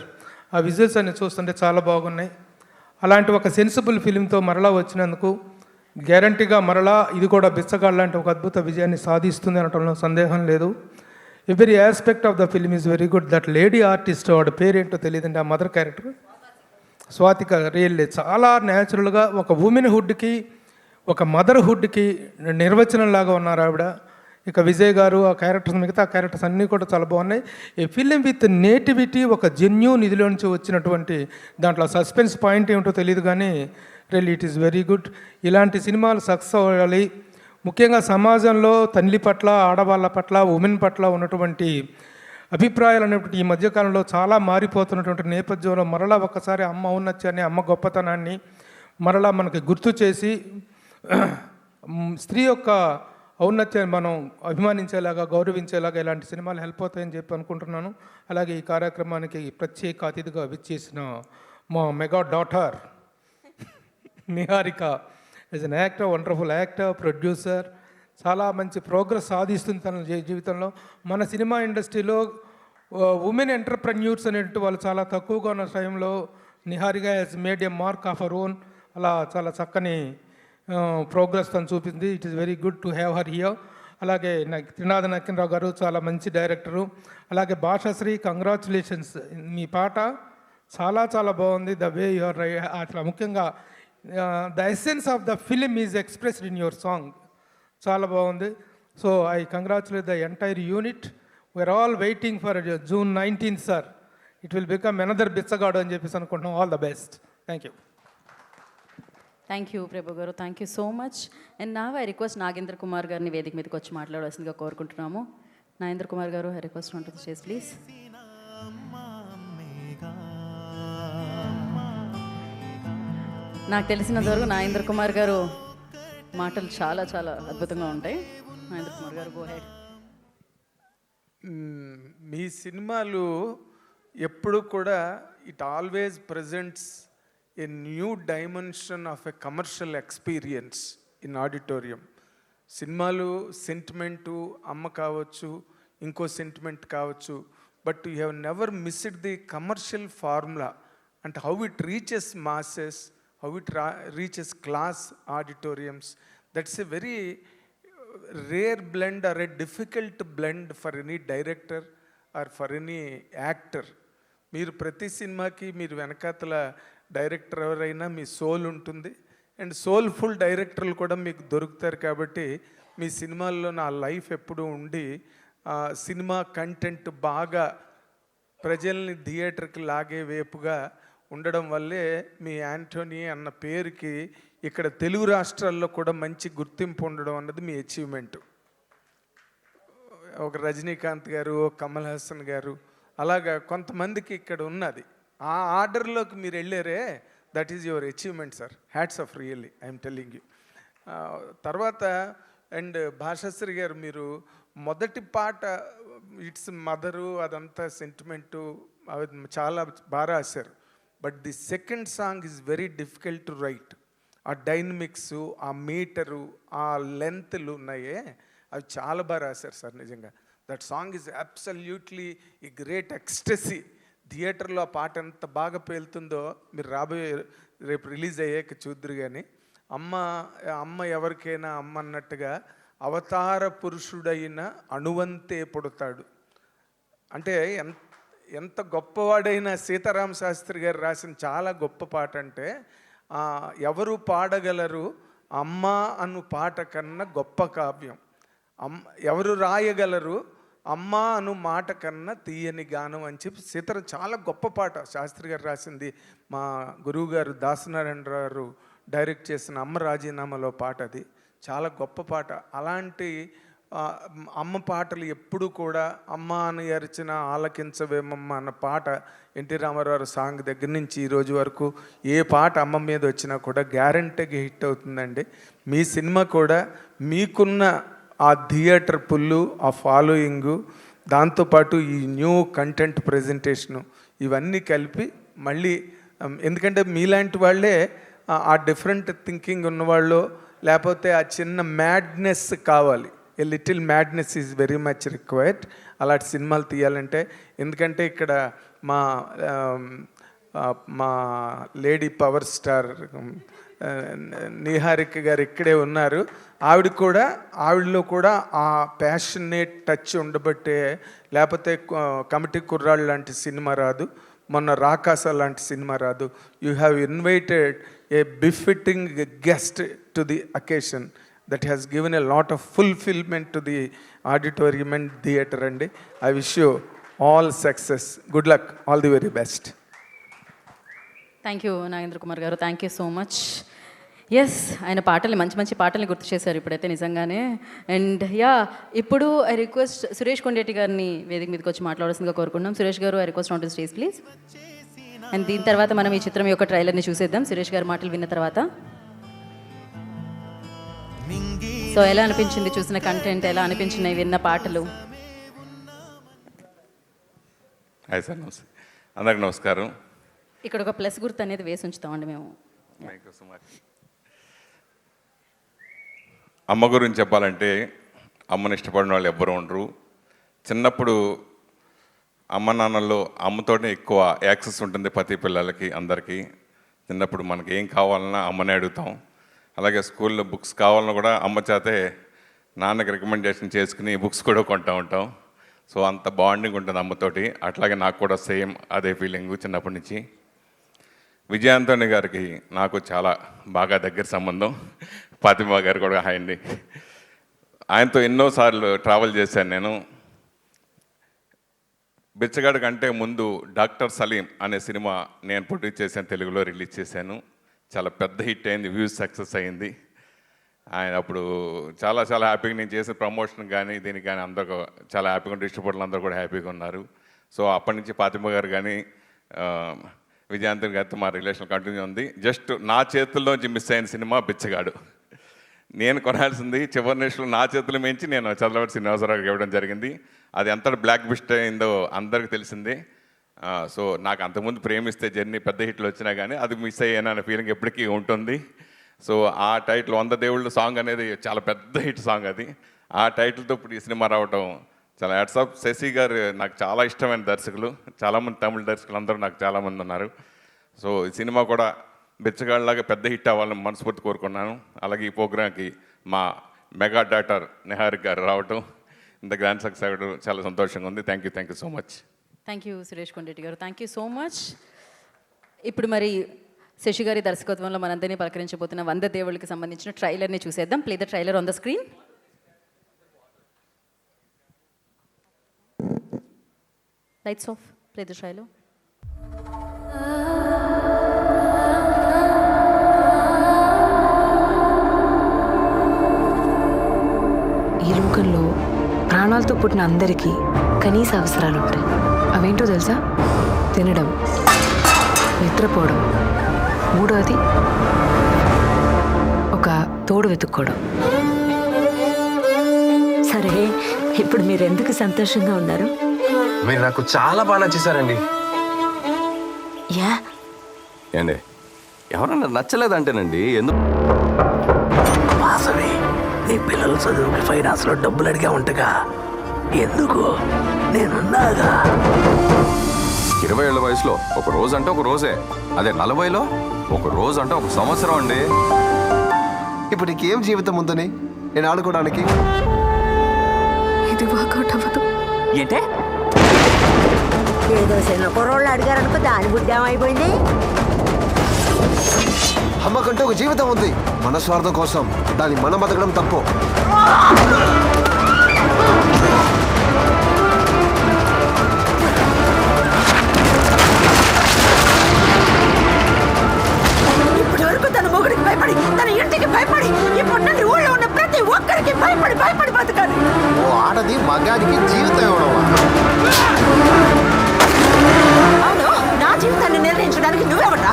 ఆ విజువల్స్ అన్ని చూస్తుంటే చాలా బాగున్నాయి. అలాంటి ఒక సెన్సిబుల్ ఫిలింతో మరలా వచ్చినందుకు గ్యారంటీగా మరలా ఇది కూడా బిచ్చగాడు లాంటి ఒక అద్భుత విజయాన్ని సాధిస్తుంది అనటంలో సందేహం లేదు. Every aspect of the film is very good. That lady artist, వాడు పేరేంటో తెలియదండి, ఆ మదర్ క్యారెక్టర్ స్వాతిక, రియల్లీ చాలా న్యాచురల్గా ఒక ఉమెన్హుడ్కి, ఒక మదర్హుడ్కి నిర్వచనంలాగా ఉన్నారు ఆవిడ. ఇక విజయ్ గారు ఆ క్యారెక్టర్స్, మిగతా క్యారెక్టర్స్ అన్నీ కూడా చాలా బాగున్నాయి. ఈ ఫిలిం విత్ నేటివిటీ, ఒక జెన్యూన్ ఇదిలో నుంచి వచ్చినటువంటి, దాంట్లో సస్పెన్స్ పాయింట్ ఏమిటో తెలియదు కానీ really it is very good. ఇలాంటి సినిమాలు సక్సెస్ అవ్వాలి. ముఖ్యంగా సమాజంలో తల్లి పట్ల, ఆడవాళ్ళ పట్ల, ఉమెన్ పట్ల ఉన్నటువంటి అభిప్రాయాలు అనేటువంటి ఈ మధ్యకాలంలో చాలా మారిపోతున్నటువంటి నేపథ్యంలో మరలా ఒక్కసారి అమ్మ ఔన్నత్యాన్ని, అమ్మ గొప్పతనాన్ని మరలా మనకి గుర్తు చేసి స్త్రీ యొక్క ఔన్నత్యాన్ని మనం అభిమానించేలాగా, గౌరవించేలాగా ఇలాంటి సినిమాలు హెల్ప్ అవుతాయని చెప్పి అనుకుంటున్నాను. అలాగే ఈ కార్యక్రమానికి ప్రత్యేక అతిథిగా విచ్చేసిన మా mega daughter Niharika is an actor, wonderful actor, producer, చాలా మంచి ప్రోగ్రెస్ సాధిస్తుంది తన జీవితంలో. మన సినిమా ఇండస్ట్రీలో ఉమెన్ ఎంటర్ప్రెన్యూర్స్ అనేటువంటి వాళ్ళు చాలా తక్కువగా ఉన్న టైంలో Niharika has made a mark of our own. అలా చాలా చక్కని ప్రోగ్రెస్ తను చూపింది. It is very good to have her here. అలాగే త్రినాథ నరసింహరావు గారు చాలా మంచి డైరెక్టరు. అలాగే భాషశ్రీ, కంగ్రాచులేషన్స్, మీ పాట చాలా చాలా బాగుంది. ద వే యువర్ అట్లా ముఖ్యంగా the essence of the film is expressed in your song, చాలా బాగుంది. So I congratulate the entire unit. We are all waiting for June 19th sir. It will become another Bichagadu అని చెప్పేసి అనుకుంటున్నాం. All the best. Thank you. Thank you Prabhu garu, thank you so much. And నా I request Nagendra Kumar గారిని వేదిక మీదకి వచ్చి మాట్లాడవలసిందిగా కోరుకుంటున్నాము. నాగేంద్ర కుమార్ గారు, ఐ రిక్వెస్ట్ ఉంటుంది చేసి ప్లీజ్. నాకు తెలిసినంత వరకు నాగేంద్ర కుమార్ గారు మాటలు చాలా చాలా అద్భుతంగా ఉంటాయి. నాగేంద్ర కుమార్ గారు, గో హెడ్. మీ సినిమాలు ఎప్పుడు కూడా it always presents a new dimension of a commercial experience in auditorium. సినిమాలు సెంటిమెంటు, అమ్మ కావచ్చు, ఇంకో సెంటిమెంట్ కావచ్చు, but you have never missed the commercial formula. and how it reaches masses, how it reaches class auditoriums. That's a very rare blend or a difficult blend for any director or for any actor. మీరు ప్రతి సినిమాకి మీరు వెనకాతల director ఎవరైనా మీ soul ఉంటుంది, and soulful డైరెక్టర్లు కూడా మీకు దొరుకుతారు. కాబట్టి మీ సినిమాల్లో నా లైఫ్ ఎప్పుడూ ఉండి సినిమా కంటెంట్ బాగా ప్రజల్ని థియేటర్కి లాగే వేపుగా ఉండడం వల్లే మీ యాంటోనీ అన్న పేరుకి ఇక్కడ తెలుగు రాష్ట్రాల్లో కూడా మంచి గుర్తింపు ఉండడం అన్నది మీ అచీవ్మెంట్. ఒక రజనీకాంత్ గారు, కమల్ హాసన్ గారు, అలాగా కొంతమందికి ఇక్కడ ఉన్నది. ఆ ఆర్డర్లోకి మీరు వెళ్ళారే, that is your achievement sir. Hats off really, I'm telling you. తర్వాత అండ్ భాషాశ్రీ గారు, మీరు మొదటి పాట ఇట్స్ మదరు, అదంతా సెంటిమెంటు, అవి చాలా బాగా రాశారు. But the second song is very difficult to right. ఆ డైనమిక్స్, ఆ మీటరు, ఆ లెంత్లు ఉన్నాయే, అవి చాలా బాగా రాశారు సార్. నిజంగా దట్ సాంగ్ ఈజ్ అబ్సల్యూట్లీ ఈ గ్రేట్ ఎక్స్టసీ. థియేటర్లో ఆ పాట ఎంత బాగా పేలుతుందో మీరు రేపు రిలీజ్ అయ్యాక చూద్దరు. కానీ అమ్మ ఎవరికైనా అమ్మ అన్నట్టుగా అవతార పురుషుడైన అణువంతే పుడతాడు అంటే ఎంత గొప్పవాడైన సీతారామ శాస్త్రి గారు రాసిన చాలా గొప్ప పాట. అంటే ఎవరు పాడగలరు అమ్మ అను పాట కన్నా గొప్ప కావ్యం, ఎవరు రాయగలరు అమ్మ అను మాట కన్నా తీయని గానం అని చెప్పి సీతారాం చాలా గొప్ప పాట శాస్త్రి గారు రాసింది. మా గురువు గారు దాసనారాయణ గారు డైరెక్ట్ చేసిన అమ్మ రాజీనామాలో పాట, అది చాలా గొప్ప పాట. అలాంటి అమ్మ పాటలు ఎప్పుడు కూడా అమ్మ అని అరిచిన ఆలకించవేమమ్మ అన్న పాట ఎన్టీ రామారావు సాంగ్ దగ్గర నుంచి ఈ రోజు వరకు ఏ పాట అమ్మ మీద వచ్చినా కూడా గ్యారంటీగా హిట్ అవుతుందండి. మీ సినిమా కూడా మీకున్న ఆ థియేటర్ పుల్లు, ఆ ఫాలోయింగు, దాంతోపాటు ఈ న్యూ కంటెంట్ ప్రజెంటేషను, ఇవన్నీ కలిపి మళ్ళీ, ఎందుకంటే మీలాంటి వాళ్ళే ఆ డిఫరెంట్ థింకింగ్ ఉన్నవాళ్ళు, లేకపోతే ఆ చిన్న మ్యాడ్నెస్ కావాలి. A little madness is very much required అలాంటి సినిమాలు తీయాలంటే. ఎందుకంటే ఇక్కడ మా లేడీ పవర్ స్టార్ నిహారిక గారు ఇక్కడే ఉన్నారు. ఆవిడలో కూడా ఆ ప్యాషనేట్ టచ్ ఉండబట్టే, లేకపోతే కమిటీ కుర్రాళ్ళు లాంటి సినిమా రాదు, మొన్న రాకాస లాంటి సినిమా రాదు. You have invited A befitting guest to the occasion that has given a lot of fulfillment to the auditorium and theatre. And I wish you all success. Good luck. All the very best. Thank you Nagendra Kumar garu, thank you so much. Yes, ఆయన పాటలు మంచి మంచి పాటల్ని గుర్తు చేశారు ఇప్పుడైతే నిజంగానే. And ఇప్పుడు ఐ రిక్వెస్ట్ సురేష్ కొండేటి గారిని వేదిక మీదకి వచ్చి మాట్లాడాల్సిందిగా కోరుకుంటున్నాం. సురేష్ గారు, I request on to stage please. And దీని తర్వాత మనం ఈ చిత్రం యొక్క ట్రైలర్ని చూసేద్దాం సురేష్ గారి మాటలు విన్న తర్వాత. సో ఎలా అనిపించింది చూసిన కంటెంట్, ఎలా అనిపించినాయి విన్న పాటలు? హాయ్ సార్, నమస్తే, అందరికి నమస్కారం. ఇక్కడ ఒక ప్లస్ గుర్తు అనేది వేసి ఉంచుతామండి మేము. Thank you so much. అమ్మ గురించి చెప్పాలంటే అమ్మని ఇష్టపడిన వాళ్ళు ఎవ్వరు ఉండరు. చిన్నప్పుడు అమ్మ నాన్నల్లో అమ్మతోనే ఎక్కువ యాక్సెస్ ఉంటుంది ప్రతి పిల్లలకి, అందరికీ. చిన్నప్పుడు మనకి ఏం కావాలన్నా అమ్మనే అడుగుతాం. అలాగే స్కూల్లో బుక్స్ కావాలన్నా కూడా అమ్మ చేతే నాన్నకి రికమెండేషన్ చేసుకుని బుక్స్ కూడా కొంటూ ఉంటాం. సో అంత బాండింగ్ ఉంటుంది అమ్మతోటి. అట్లాగే నాకు కూడా సేమ్ అదే ఫీలింగ్ చిన్నప్పటి నుంచి. విజయాంతోని గారికి నాకు చాలా బాగా దగ్గర సంబంధం. ఫాతిమా గారు కూడా హాయ్ అండి. ఆయనతో ఎన్నోసార్లు ట్రావెల్ చేశాను నేను. బిచ్చగాడు కంటే ముందు డాక్టర్ సలీం అనే సినిమా నేను ప్రొడ్యూస్ చేశాను, తెలుగులో రిలీజ్ చేశాను. చాలా పెద్ద హిట్ అయింది, వ్యూస్ సక్సెస్ అయింది. ఆయన అప్పుడు చాలా చాలా హ్యాపీగా నేను చేసే ప్రమోషన్ కానీ దీనికి కానీ అందరూ చాలా హ్యాపీగా ఉంటే, డిస్ట్రిబ్యూటర్లు అందరూ కూడా హ్యాపీగా ఉన్నారు. సో అప్పటి నుంచి ఫాతిమా గారు కానీ విజయాంతన్ గారితో మా రిలేషన్ కంటిన్యూ ఉంది. జస్ట్ నా చేతుల్లోంచి మిస్ అయిన సినిమా బిచ్చగాడు. నేను కొనాల్సింది చివరి నిమిషంలో నా చేతులు మించి నేను చంద్రబాబు శ్రీనివాసరావుకి ఇవ్వడం జరిగింది. అది ఎంత బ్లాక్ బస్టర్ అయిందో అందరికీ తెలిసిందే. సో నాకు అంతకుముందు ప్రేమిస్తే జర్నీ పెద్ద హిట్లు వచ్చినా కానీ అది మిస్ అయ్యాననే ఫీలింగ్ ఎప్పటికీ ఉంటుంది. సో ఆ టైటిల్ 100 దేవుళ్ళు సాంగ్ అనేది చాలా పెద్ద హిట్ సాంగ్. అది ఆ టైటిల్తో ఇప్పుడు ఈ సినిమా రావటం చాలా హ్యాట్స్ ఆఫ్. శశి గారు నాకు చాలా ఇష్టమైన దర్శకులు, చాలామంది తమిళ దర్శకులు అందరూ నాకు చాలామంది ఉన్నారు. సో ఈ సినిమా కూడా బిచ్చగాళ్ళలాగా పెద్ద హిట్ అవ్వాలని మనస్ఫూర్తి కోరుకున్నాను. అలాగే ఈ ప్రోగ్రామ్కి మా మెగా డాటర్ నిహారిక గారు రావటం, ఇంత గ్రాండ్ సక్సెస్ అవ్వడం చాలా సంతోషంగా ఉంది. Thank you so much. Thank you Suresh Kondareddy గారు, థ్యాంక్ యూ సో మచ్. ఇప్పుడు మరి శశి గారి దర్శకత్వంలో మనందరినీ పలకరించబోతున్న 100 దేవుళ్ళకి సంబంధించిన ట్రైలర్ని చూసేద్దాం. Play the trailer on the screen. Lights off, play the trailer. ఈ లోకంలో ప్రాణాలతో పుట్టిన అందరికీ కనీస అవసరాలు ఉంటాయి. అవేంటో తెలుసా? తినడం, నిద్రపోవడం, మూడోది ఒక తోడు వెతుక్కోవడం. సరే, ఇప్పుడు మీరు ఎందుకు సంతోషంగా ఉన్నారు? మీరు నాకు చాలా బాగా నచ్చేసారండి. యా ఏండి, ఎవరన్నా నచ్చలేదంటేనండి ఎందుకు? వాసవి, నీ పిల్లల చదువుకి ఫైనాన్స్లో డబ్బులు అడిగా ఉంటగా, ఎందుకు? నేనున్నాగా. 20 ఏళ్ల వయసులో ఒక రోజు అంటే ఒక రోజే, అదే 40లో ఒక రోజు అంటే ఒక సంవత్సరం అండి. ఇప్పుడు నీకేం జీవితం ఉందని నేను ఆడుకోవడానికి? ఇది వర్కౌట్ అవ్వదు. ఏంటే? ఏదో చిన్న కుర్రోళ్ళు అడిగారనుకో, దాని బుద్ధి ఏమైపోయింది? అమ్మకంటే ఒక జీవితం ఉంది. మన స్వార్థం కోసం దాన్ని మనం బతకడం తప్పు. ఇప్పటి వరకు తన మొగుడికి భయపడి, తన ఇంటికి భయపడి, ఇప్పుడు నన్ను ఊళ్ళో ఉన్న ప్రతి ఒక్కరికి భయపడి భయపడి బతకాలి. ఓ ఆడది మగాడికి జీవితం ఇవ్వడమా? అవును, నా జీవితాన్ని నిర్ణయించడానికి నువ్వెవడా?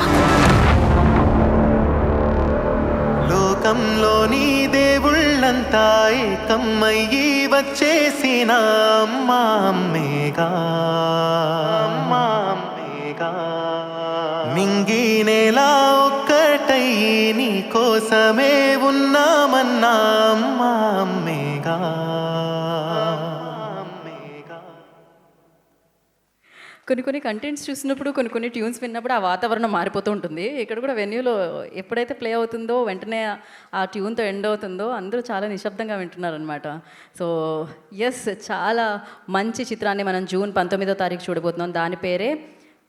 లోకంలోని దేవుళ్ళంతా ఏకమయ్యి వచ్చేసిన అమ్మా అమ్మేగా, అమ్మా అమ్మేగా. మింగి నేల ఒక్కటయ్యి నీ కోసమే ఉన్నామన్నా అమ్మా అమ్మేగా. కొన్ని కంటెంట్స్ చూసినప్పుడు, కొన్ని ట్యూన్స్ విన్నప్పుడు ఆ వాతావరణం మారిపోతూ ఉంటుంది. ఇక్కడ కూడా వెన్యూలో ఎప్పుడైతే ప్లే అవుతుందో వెంటనే ఆ ట్యూన్తో ఎండ్ అవుతుందో అందరూ చాలా నిశ్శబ్దంగా వింటున్నారనమాట. సో ఎస్, చాలా మంచి చిత్రాన్ని మనం జూన్ 19వ తారీఖు చూడబోతున్నాం. దాని పేరే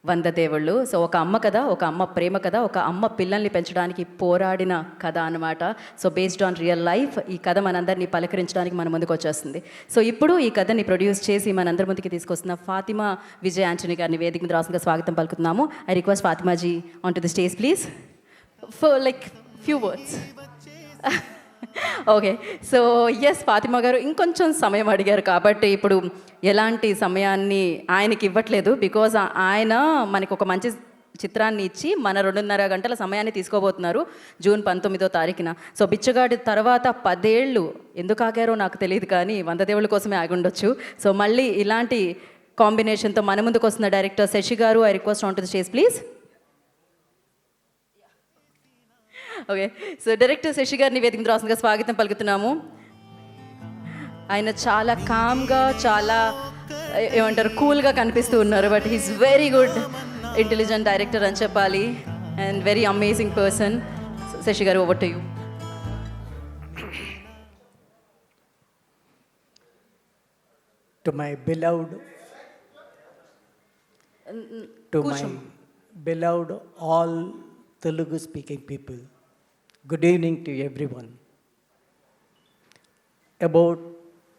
100 దేవుళ్ళు. సో ఒక అమ్మ కథ, ఒక అమ్మ ప్రేమ కథ, ఒక అమ్మ పిల్లల్ని పెంచడానికి పోరాడిన కథ అనమాట. So based on real life ఈ కథ మనందరినీ పలకరించడానికి మన ముందుకు వచ్చేస్తుంది. సో ఇప్పుడు ఈ కథని ప్రొడ్యూస్ చేసి మనందరి ముందుకి తీసుకొస్తున్న ఫాతిమా విజయ్ యాంటనీ గారిని వేదిక మీద రాసుగా స్వాగతం పలుకుతున్నాము. I request Fatimaji on to the stage please for like few words. Okay, so yes, Fatima garu ఇంకొంచెం సమయం అడిగారు కాబట్టి ఇప్పుడు ఎలాంటి సమయాన్ని ఆయనకి ఇవ్వట్లేదు. బికాజ్ ఆయన మనకు ఒక మంచి చిత్రాన్ని ఇచ్చి మన 2.5 గంటల సమయాన్ని తీసుకోబోతున్నారు జూన్ 19వ తారీఖున. సో బిచ్చగాడి తర్వాత 10 ఏళ్ళు ఎందుకు ఆగారో నాకు తెలియదు, కానీ 100 దేవుళ్ళ కోసమే ఆగి ఉండొచ్చు. సో మళ్ళీ ఇలాంటి కాంబినేషన్తో మన ముందుకు వస్తున్న director Shashi garu, I request on to the stage please. Okay, so director Sasi గారిని వేదిక రాసుగా స్వాగతం పలుకుతున్నాము. ఆయన చాలా కామ్గా, చాలా ఏమంటారు కూల్గా కనిపిస్తూ ఉన్నారు. But he's very good intelligent director అని చెప్పాలి, and very amazing person. Sashi garu, over to you. To my beloved, my beloved all Telugu speaking people, good evening to everyone. About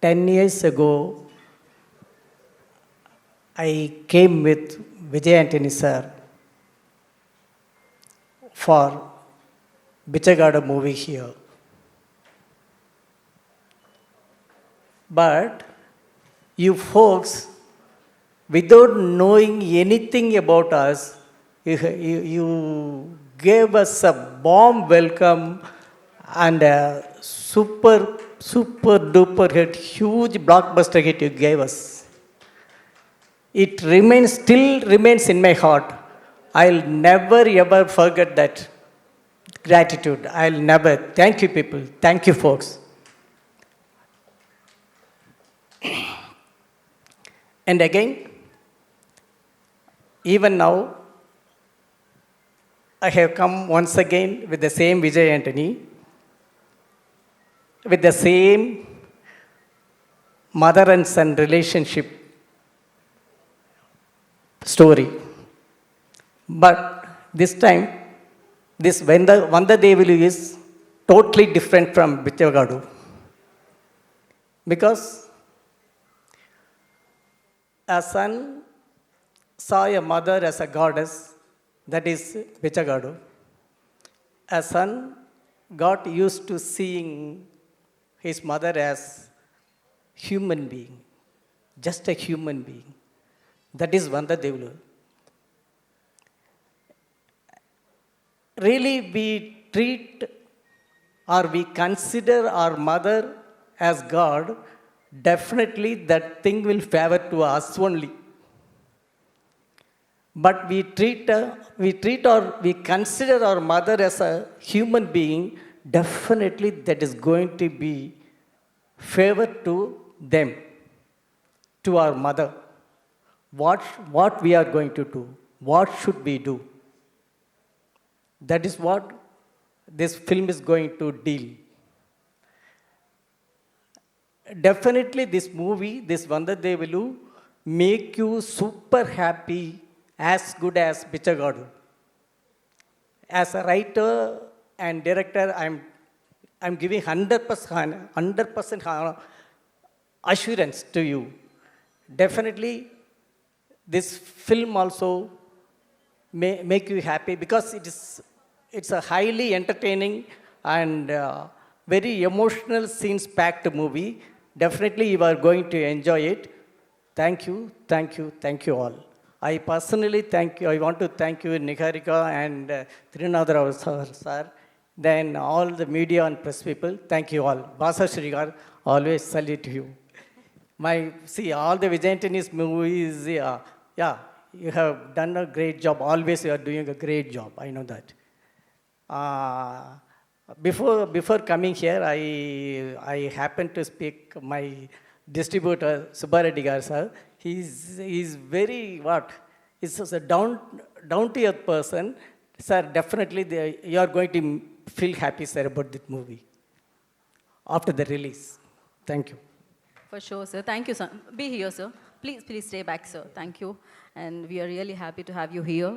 10 years ago, I came with Vijay Antony sir for Bichagada movie here. But you folks, without knowing anything about us, you gave us a warm welcome and a super duper hit, huge blockbuster hit you gave us. It still remains in my heart. I'll never ever forget that gratitude. I'll never. Thank you people. Thank you folks. And again, even now, I have come once again with the same Vijay Antony, with the same mother and son relationship story. But this time, this Vanda Devulu is totally different from Bichagadu. Because a son saw a mother as a goddess, that is Bichagadu. A son got used to seeing his mother as human being, just a human being. That is Vanda Devulu. Really, we treat or we consider our mother as God, definitely that thing will favor to us only. But we consider our mother as a human being, definitely that is going to be favor to them, to our mother. What we are going to do? What should we do? That is what this film is going to deal. Definitely this movie, this Vanda Devulu, make you super happy, as good as Bichagadu. As a writer and director, I'm giving 100% assurance to you. Definitely, this film also may make you happy because it's a highly entertaining and very emotional scenes-packed movie. Definitely, you are going to enjoy it. Thank you all. I personally thank you. I want to thank you, Niharika and Trinadra sir. Then all the media and press people, thank you all. Basa Srigar, always salute you. All the Vijay Antony's movies, you have done a great job. Always you are doing a great job. I know that. Before coming here, I happened to speak my distributor, Subbareddy Garu sir. He's very He's a down to earth person. Sir, definitely you are going to feel happy, sir, about this movie after the release. Thank you. For sure, sir. Thank you, sir. Be here, sir. Please stay back, sir. Thank you. And we are really happy to have you here.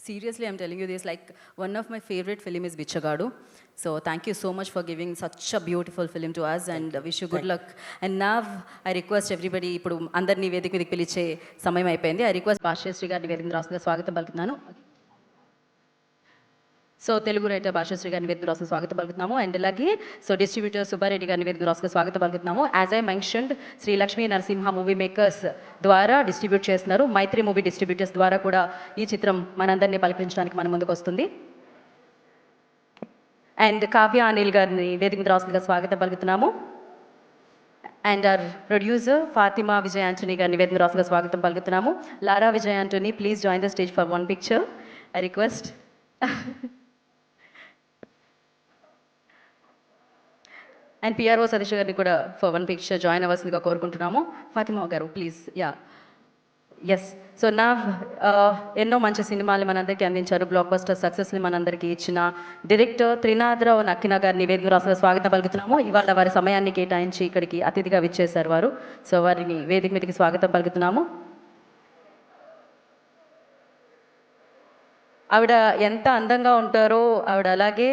Seriously, I'm telling you this, like one of my favorite film is Bichagadu. So thank you so much for giving such a beautiful film to us and wish you good luck. And now I request everybody, ఇప్పుడు అందరినీ వేదిక మీదకి పిలిచే సమయం అయిపోయింది. I request Bhashyasri గారిని వేదిక రాష్ట్రంగా స్వాగతం పలుకుతున్నాను. సో తెలుగు రైటర్ భాష్యశ్రీ గారిని వేదిక రాష్ట్రంగా స్వాగతం పలుకుతున్నాము. అండ్ అలాగే డిస్ట్రిబ్యూటర్ సుబ్బారెడ్డి గారిని వేదిక రాష్ట్రంగా స్వాగతం పలుకుతున్నాము. As I mentioned Sri Lakshmi Narasimha movie makers ద్వారా డిస్ట్రిబ్యూట్ చేస్తున్నారు. మైత్రి మూవీ డిస్ట్రిబ్యూటర్స్ ద్వారా కూడా ఈ చిత్రం మనందరినీ పలకరించడానికి మన ముందుకు వస్తుంది. అండ్ కావ్య అనిల్ గారిని వేదిక మీద రాష్ట్రంగా స్వాగతం పలుకుతున్నాము. And our producer Fatima Vijay Antony గారిని వేదిక రాష్ట్రంగా స్వాగతం పలుకుతున్నాము. Lara Vijay Antony, please join the stage for one picture. I request. And PRO Satish గారిని కూడా ఫర్ వన్ పిక్చర్ జాయిన్ అవ్వాల్సిందిగా కోరుకుంటున్నాము. ఫాతిమా గారు ప్లీజ్. ఎస్. సో నా ఎన్నో మంచి సినిమాలు మనందరికీ అందించారు. బ్లాక్ బస్టర్ సక్సెస్ని మనందరికీ ఇచ్చిన డైరెక్టర్ త్రినాథరావు నక్కిన గారిని వేదిక రాష్ట్రంగా స్వాగతం పలుకుతున్నాము. ఇవాళ వారి సమయాన్ని కేటాయించి ఇక్కడికి అతిథిగా విచ్చేశారు వారు. సో వారిని వేదిక మీదకి స్వాగతం పలుకుతున్నాము. ఆవిడ ఎంత అందంగా ఉంటారో ఆవిడ అలాగే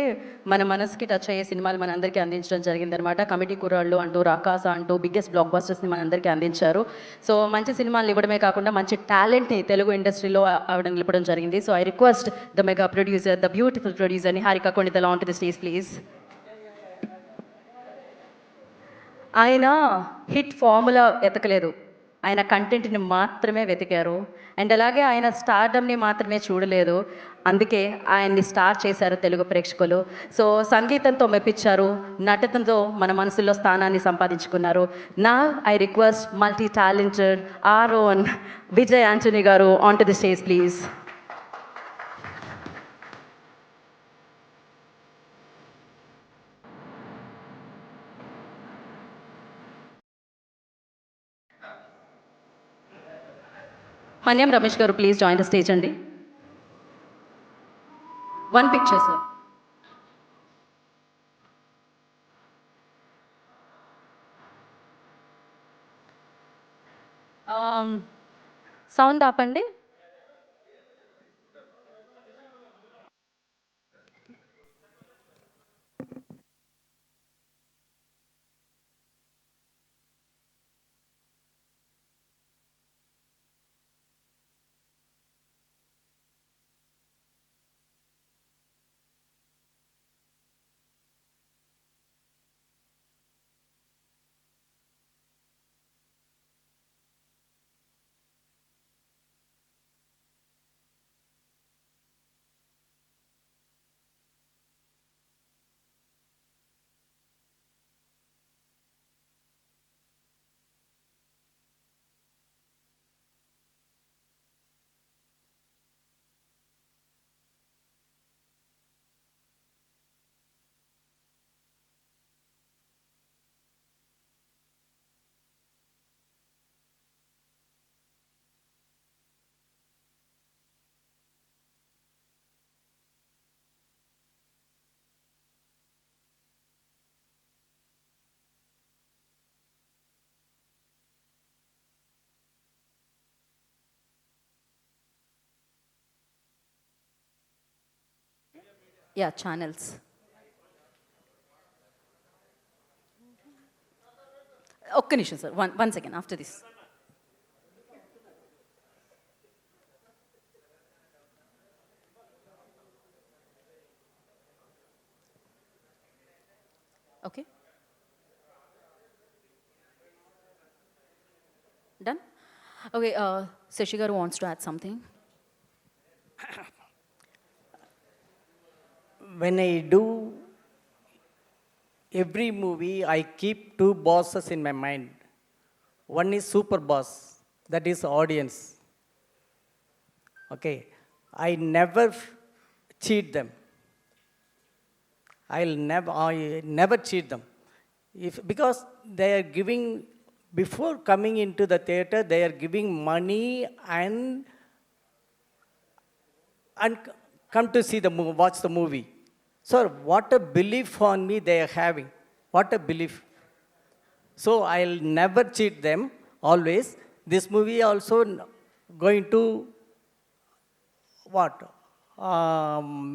మన మనసుకి టచ్ అయ్యే సినిమాలు మనందరికీ అందించడం జరిగిందనమాట. కమిటీ కుర్రాళ్ళు అంటూ, రాకాస అంటూ బిగ్గెస్ట్ బ్లాక్ బస్టర్స్ని మనందరికీ అందించారు. సో మంచి సినిమాలు ఇవ్వడమే కాకుండా మంచి టాలెంట్ని తెలుగు ఇండస్ట్రీలో ఆవిడ నిలపడం జరిగింది. So I request the mega producer, the beautiful producer Niharika Konidela on to the stage please. ఆయన హిట్ ఫార్ములా ఎతకలేదు, ఆయన కంటెంట్ని మాత్రమే వెతికారు. అండ్ అలాగే ఆయన స్టార్డమ్ని మాత్రమే చూడలేదు, అందుకే ఆయన్ని స్టార్ చేశారు తెలుగు ప్రేక్షకులు. సో సంగీతంతో మెప్పించారు, నటనతో మన మనసుల్లో స్థానాన్ని సంపాదించుకున్నారు. నా I request multi talented our own Vijay Antony garu on to the stage please. Manyam Ramesh garu please join the stage అండి. 1 picture, sir. సౌండ్ ఆపండి. Yeah, channels. ఒక్క నిమిషం sir, one second after this. Okay, done. Okay, Sashi garu wants to add something. When I do every movie, I keep two bosses in my mind. One is super boss, that is audience. Okay, I never cheat them. I never cheat them. Because they are giving, before coming into the theater, they are giving money and come to see the movie, watch the movie. So what a belief on me they are having. What a belief. So I'll never cheat them, always. This movie also going to what?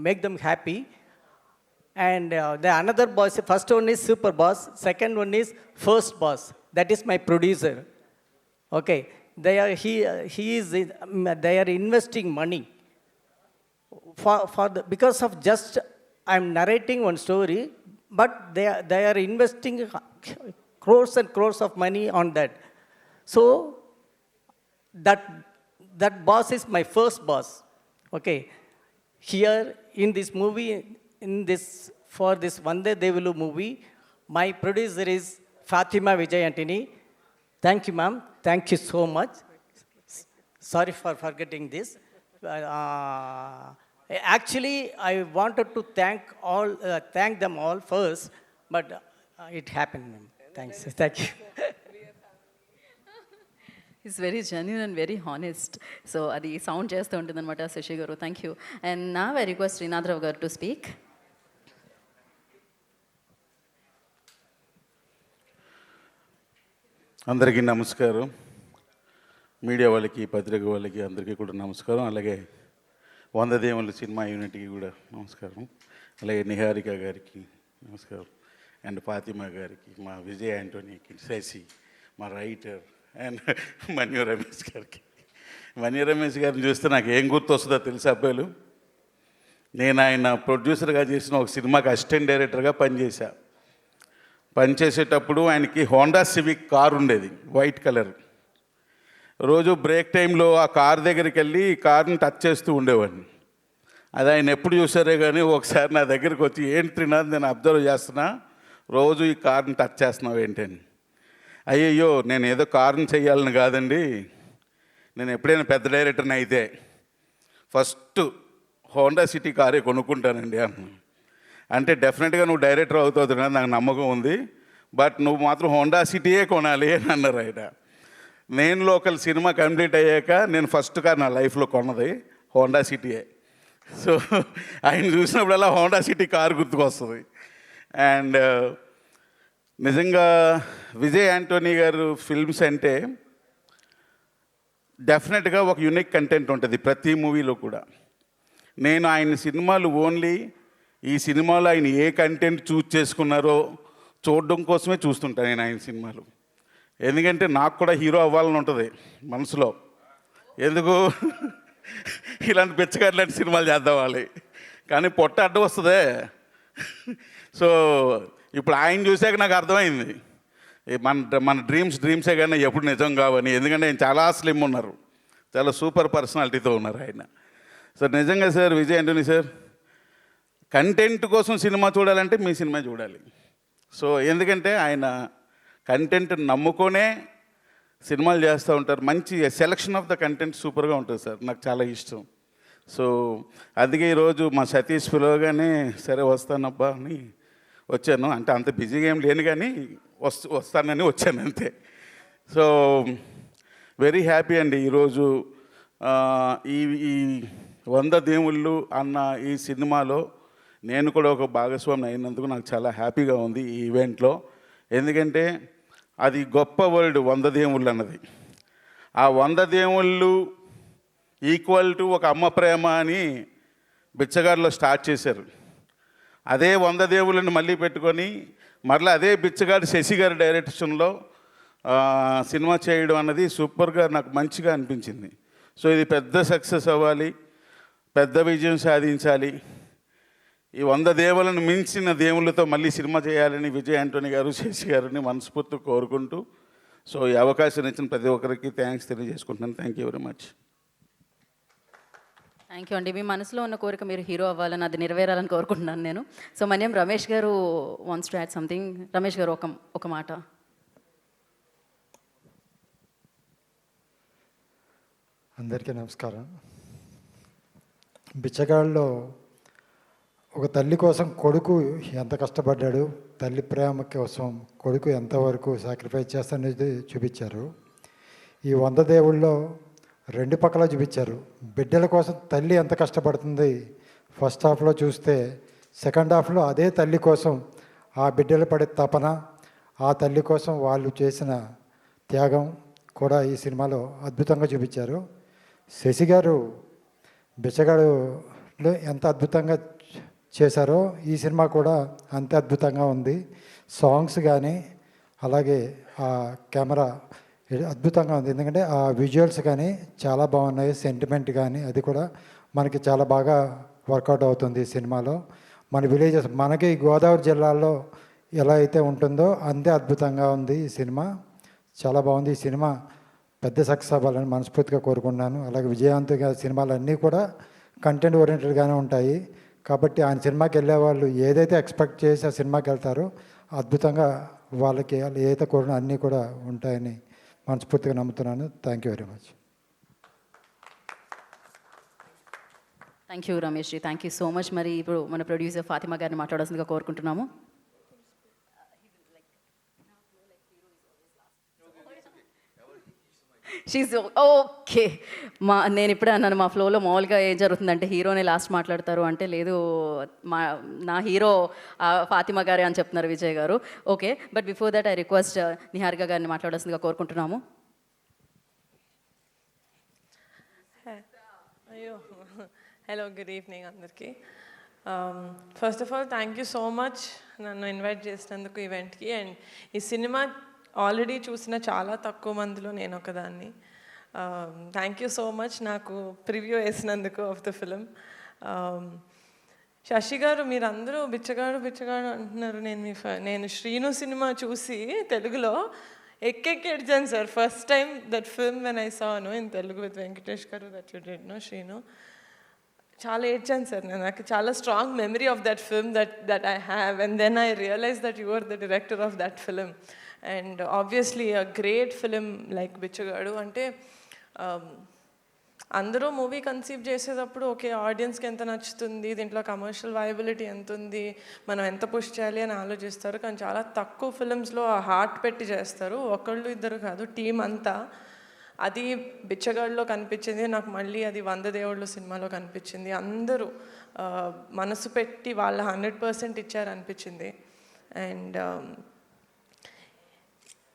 Make them happy. And the another boss, first one is super boss, second one is first boss. That is my producer. Okay, they are investing money. Because of just I'm narrating one story, but they are investing crores and crores of money on that. So that boss is my first boss. Okay, here in this movie, for this Vande Devulu movie, my producer is Fatima Vijayantini. Thank you, ma'am. Thank you so much. Sorry for forgetting this. Actually, I wanted to thank them all first, but it happened, ma'am. Thanks. Thank you. Is very genuine and very honest. So అది sound చేస్తూ ఉంటుంది అనమాట శశి గారు. Thank you. And నా I request Srinatha Rao గారు to speak. అందరికీ నమస్కారం. Media వాళ్ళకి, పత్రిక వాళ్ళకి అందరికీ కూడా నమస్కారం. అలాగే వందదేవుల సినిమా యూనిట్కి కూడా నమస్కారం. అలాగే నిహారిక గారికి నమస్కారం. అండ్ ఫాతిమా గారికి, మా విజయ్ యాంటోనీకి, శశి, మా రైటర్, అండ్ మన్యూ రమేష్ గారికి. మన్యూ రమేష్ గారిని చూస్తే నాకు ఏం గుర్తు వస్తుందో తెలుసు అబ్బాయిలు. నేను ఆయన ప్రొడ్యూసర్గా చేసిన ఒక సినిమాకి అసిస్టెంట్ డైరెక్టర్గా పనిచేసేటప్పుడు ఆయనకి హోండా సివిక్ కారు ఉండేది, వైట్ కలర్. రోజు బ్రేక్ టైంలో ఆ కార్ దగ్గరికి వెళ్ళి కార్ని టచ్ చేస్తూ ఉండేవాడిని. అది ఆయన ఎప్పుడు చూసారే కానీ ఒకసారి నా దగ్గరికి వచ్చి, ఏంటి త్రినాథ్ నేను అబ్జర్వ్ చేస్తున్నా, రోజు ఈ కార్ని టచ్ చేస్తున్నావు ఏంటని. అయ్యయ్యో, నేను ఏదో కార్ని చెయ్యాలని కాదండి, నేను ఎప్పుడైనా పెద్ద డైరెక్టర్ని అయితే ఫస్ట్ హోండా సిటీ కారే కొనుక్కుంటానండి అన్నాను. అంటే డెఫినెట్గా నువ్వు డైరెక్టర్ అవుతావు నాకు నమ్మకం ఉంది, బట్ నువ్వు మాత్రం హోండా సిటీయే కొనాలి అని అన్నారు ఆయన. నేను లోకల్ సినిమా కంప్లీట్ అయ్యాక నేను ఫస్ట్ కార్ నా లైఫ్లో కొన్నది హోండా సిటీయే. సో ఆయన చూసినప్పుడల్లా హోండా సిటీ కారు గుర్తుకొస్తుంది. అండ్ నిజంగా విజయ్ యాంటోనీ గారు ఫిల్మ్స్ అంటే డెఫినెట్గా ఒక యూనిక్ కంటెంట్ ఉంటుంది ప్రతి మూవీలో కూడా. నేను ఆయన సినిమాలు ఓన్లీ ఈ సినిమాలో ఆయన ఏ కంటెంట్ చూస్ చేసుకున్నారో చూడడం కోసమే చూస్తుంటాను నేను ఆయన సినిమాలు. ఎందుకంటే నాకు కూడా హీరో అవ్వాలని ఉంటుంది మనసులో. ఎందుకు ఇలాంటి బిచ్చగాడు లాంటి సినిమాలు చేద్దావాలి, కానీ పొట్ట అడ్డు వస్తుందే. సో ఇప్పుడు ఆయన చూసాక నాకు అర్థమైంది మన డ్రీమ్సే కానీ ఎప్పుడు నిజం కావని. ఎందుకంటే ఆయన చాలా స్లిమ్ ఉన్నారు, చాలా సూపర్ పర్సనాలిటీతో ఉన్నారు ఆయన. సో నిజంగా sir Vijay Anthony sir, content కోసం సినిమా చూడాలంటే మీ సినిమా చూడాలి. సో ఎందుకంటే ఆయన కంటెంట్ నమ్ముకొనే సినిమాలు చేస్తూ ఉంటారు. మంచి సెలక్షన్ ఆఫ్ ద కంటెంట్ సూపర్గా ఉంటుంది సార్, నాకు చాలా ఇష్టం. సో అందుకే ఈరోజు మా సతీష్ పిలవగానే సరే వస్తానబ్బా అని వచ్చాను. అంటే అంత బిజీగా ఏం లేను కానీ వస్తానని వచ్చాను అంతే. సో వెరీ హ్యాపీ అండి ఈరోజు ఈ 100 దేవుళ్ళు అన్న ఈ సినిమాలో నేను కూడా ఒక భాగస్వామి అయినందుకు నాకు చాలా హ్యాపీగా ఉంది ఈ ఈవెంట్లో. ఎందుకంటే అది గొప్ప వర్డ్ 100 దేవుళ్ళు అన్నది. ఆ 100 దేవుళ్ళు ఈక్వల్ టు ఒక అమ్మ ప్రేమ అని బిచ్చగాడిలో స్టార్ట్ చేశారు. అదే 100 దేవుళ్ళని మళ్ళీ పెట్టుకొని మరలా అదే బిచ్చగాడు శశి గారి డైరెక్షన్లో సినిమా చేయడం అన్నది సూపర్గా నాకు మంచిగా అనిపించింది. సో ఇది పెద్ద సక్సెస్ అవ్వాలి, పెద్ద విజయం సాధించాలి. ఈ 100 దేవులను మించిన దేవుళ్ళతో మళ్ళీ సినిమా చేయాలని విజయ్ యాంటోనీ గారు శశి గారిని మనస్ఫూర్తిగా కోరుకుంటూ, సో ఈ అవకాశం ఇచ్చిన ప్రతి ఒక్కరికి థ్యాంక్స్ తెలియజేసుకుంటున్నాను. Thank you very much. Thank you అండి. మీ మనసులో ఉన్న కోరిక మీరు హీరో అవ్వాలని, అది నెరవేరాలని కోరుకుంటున్నాను నేను. సో మన్యం రమేష్ గారు wants to add something. Ramesh గారు ఒక మాట. అందరికీ నమస్కారం. బిచ్చగాళ్ళలో ఒక తల్లి కోసం కొడుకు ఎంత కష్టపడ్డాడు, తల్లి ప్రేమ కోసం కొడుకు ఎంతవరకు సాక్రిఫైస్ చేస్తాననేది చూపించారు. ఈ 100 దేవుళ్ళలో 2 పక్కల చూపించారు. బిడ్డల కోసం తల్లి ఎంత కష్టపడుతుంది ఫస్ట్ హాఫ్లో చూస్తే, సెకండ్ హాఫ్లో అదే తల్లి కోసం ఆ బిడ్డలు పడే తపన, ఆ తల్లి కోసం వాళ్ళు చేసిన త్యాగం కూడా ఈ సినిమాలో అద్భుతంగా చూపించారు. శశి గారు బిచ్చగాడులో ఎంత అద్భుతంగా చేశారో ఈ సినిమా కూడా అంతే అద్భుతంగా ఉంది. సాంగ్స్ కానీ అలాగే ఆ కెమెరా అద్భుతంగా ఉంది. ఎందుకంటే ఆ విజువల్స్ కానీ చాలా బాగున్నాయి, సెంటిమెంట్ కానీ అది కూడా మనకి చాలా బాగా వర్కౌట్ అవుతుంది ఈ సినిమాలో. మన విలేజెస్ మనకి గోదావరి జిల్లాలో ఎలా అయితే ఉంటుందో అంతే అద్భుతంగా ఉంది ఈ సినిమా. చాలా బాగుంది. ఈ సినిమా పెద్ద సక్సెస్ అవ్వాలని మనస్ఫూర్తిగా కోరుకున్నాను. అలాగే విజయవంతంగా సినిమాలు అన్నీ కూడా కంటెంట్ ఓరియంటెడ్గానే ఉంటాయి. కాబట్టి ఆయన సినిమాకి వెళ్ళే వాళ్ళు ఏదైతే ఎక్స్పెక్ట్ చేసి ఆ సినిమాకి వెళ్తారో అద్భుతంగా వాళ్ళకి ఏదైతే కోరిన అన్నీ కూడా ఉంటాయని మనస్ఫూర్తిగా నమ్ముతున్నాను. Thank you very much. Thank you Ramesh ji, thank you so much. మరి ఇప్పుడు మన ప్రొడ్యూసర్ ఫాతిమా గారిని మాట్లాడాల్సిందిగా కోరుకుంటున్నాము. She's okay. నేను ఇప్పుడే అన్నాను మా ఫ్లోలో మామూలుగా ఏం జరుగుతుందంటే హీరోనే లాస్ట్ మాట్లాడతారు అంటే, లేదు నా హీరో ఫాతిమా గారే అని చెప్తున్నారు విజయ్ గారు. Okay, but before that I request Niharika గారిని మాట్లాడాల్సిందిగా కోరుకుంటున్నాము. అయ్యో, హలో, గుడ్ ఈవినింగ్ అందరికీ. First of all thank you so much నన్ను ఇన్వైట్ చేసినందుకు ఈవెంట్కి. అండ్ ఈ సినిమా ఆల్రెడీ చూసిన చాలా తక్కువ మందిలో నేను ఒకదాన్ని. థ్యాంక్ యూ సో మచ్ నాకు ప్రివ్యూ వేసినందుకు of the film. Sashi garu, మీరందరూ బిచ్చగాడు అంటున్నారు. నేను శ్రీను సినిమా చూసి తెలుగులో ఎక్కెక్కి ఏడ్చాను sir. First time that film when I saw in Telugu with Venkatesh garu that you did no Srinu. చాలా ఏడ్చాను సార్. నాకు చాలా strong memory of that film that I have. And then I realize that you are the director of that film. And obviously a great film like Bichagadu అంటే అందరూ movie conceive చేసేటప్పుడు okay ఆడియన్స్కి ఎంత నచ్చుతుంది, దీంట్లో కమర్షియల్ వైబిలిటీ ఎంత ఉంది, మనం ఎంత పుష్ చేయాలి అని ఆలోచిస్తారు. కానీ చాలా తక్కువ ఫిలిమ్స్లో ఆ హార్ట్ పెట్టి చేస్తారు. ఒకళ్ళు ఇద్దరు కాదు, టీం అంతా. అది బిచ్చగాడిలో కనిపించింది, నాకు మళ్ళీ అది 100 దేవుళ్ళు సినిమాలో కనిపించింది. అందరూ మనసు పెట్టి వాళ్ళ 100% ఇచ్చారనిపించింది. అండ్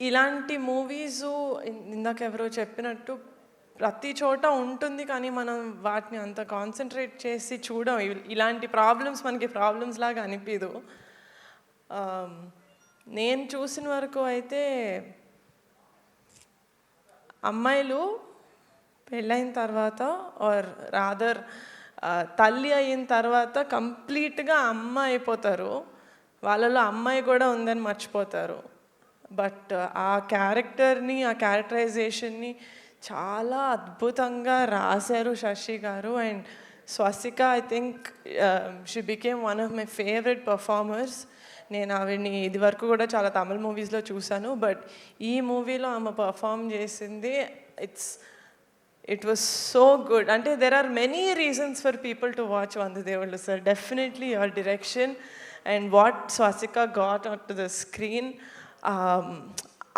ఇలాంటి మూవీసు ఇందాక ఎవరో చెప్పినట్టు ప్రతి చోట ఉంటుంది, కానీ మనం వాటిని అంత కాన్సన్ట్రేట్ చేసి చూడం. ఇలాంటి ప్రాబ్లమ్స్ మనకి ప్రాబ్లమ్స్ లాగా అనిపించదు. నేను చూసిన వరకు అయితే అమ్మాయిలు పెళ్ళైన తర్వాత ఆర్ రాదర్ తల్లి అయిన తర్వాత కంప్లీట్గా అమ్మ అయిపోతారు. వాళ్ళలో అమ్మాయి కూడా ఉందని మర్చిపోతారు. బట్ ఆ క్యారెక్టర్ని, ఆ క్యారెక్టరైజేషన్ని చాలా అద్భుతంగా రాశారు Sashi garu. And Swasika, I think she became one of my favourite performers. నేను ఆవిడని ఇది వరకు కూడా చాలా తమిళ మూవీస్లో చూశాను, బట్ ఈ మూవీలో ఆమె పర్ఫామ్ చేసింది ఇట్ వాస్ సో గుడ్. అంటే there are many reasons for people to watch Vandadevullu sir. Definitely your direction and what Swasika got on to the screen.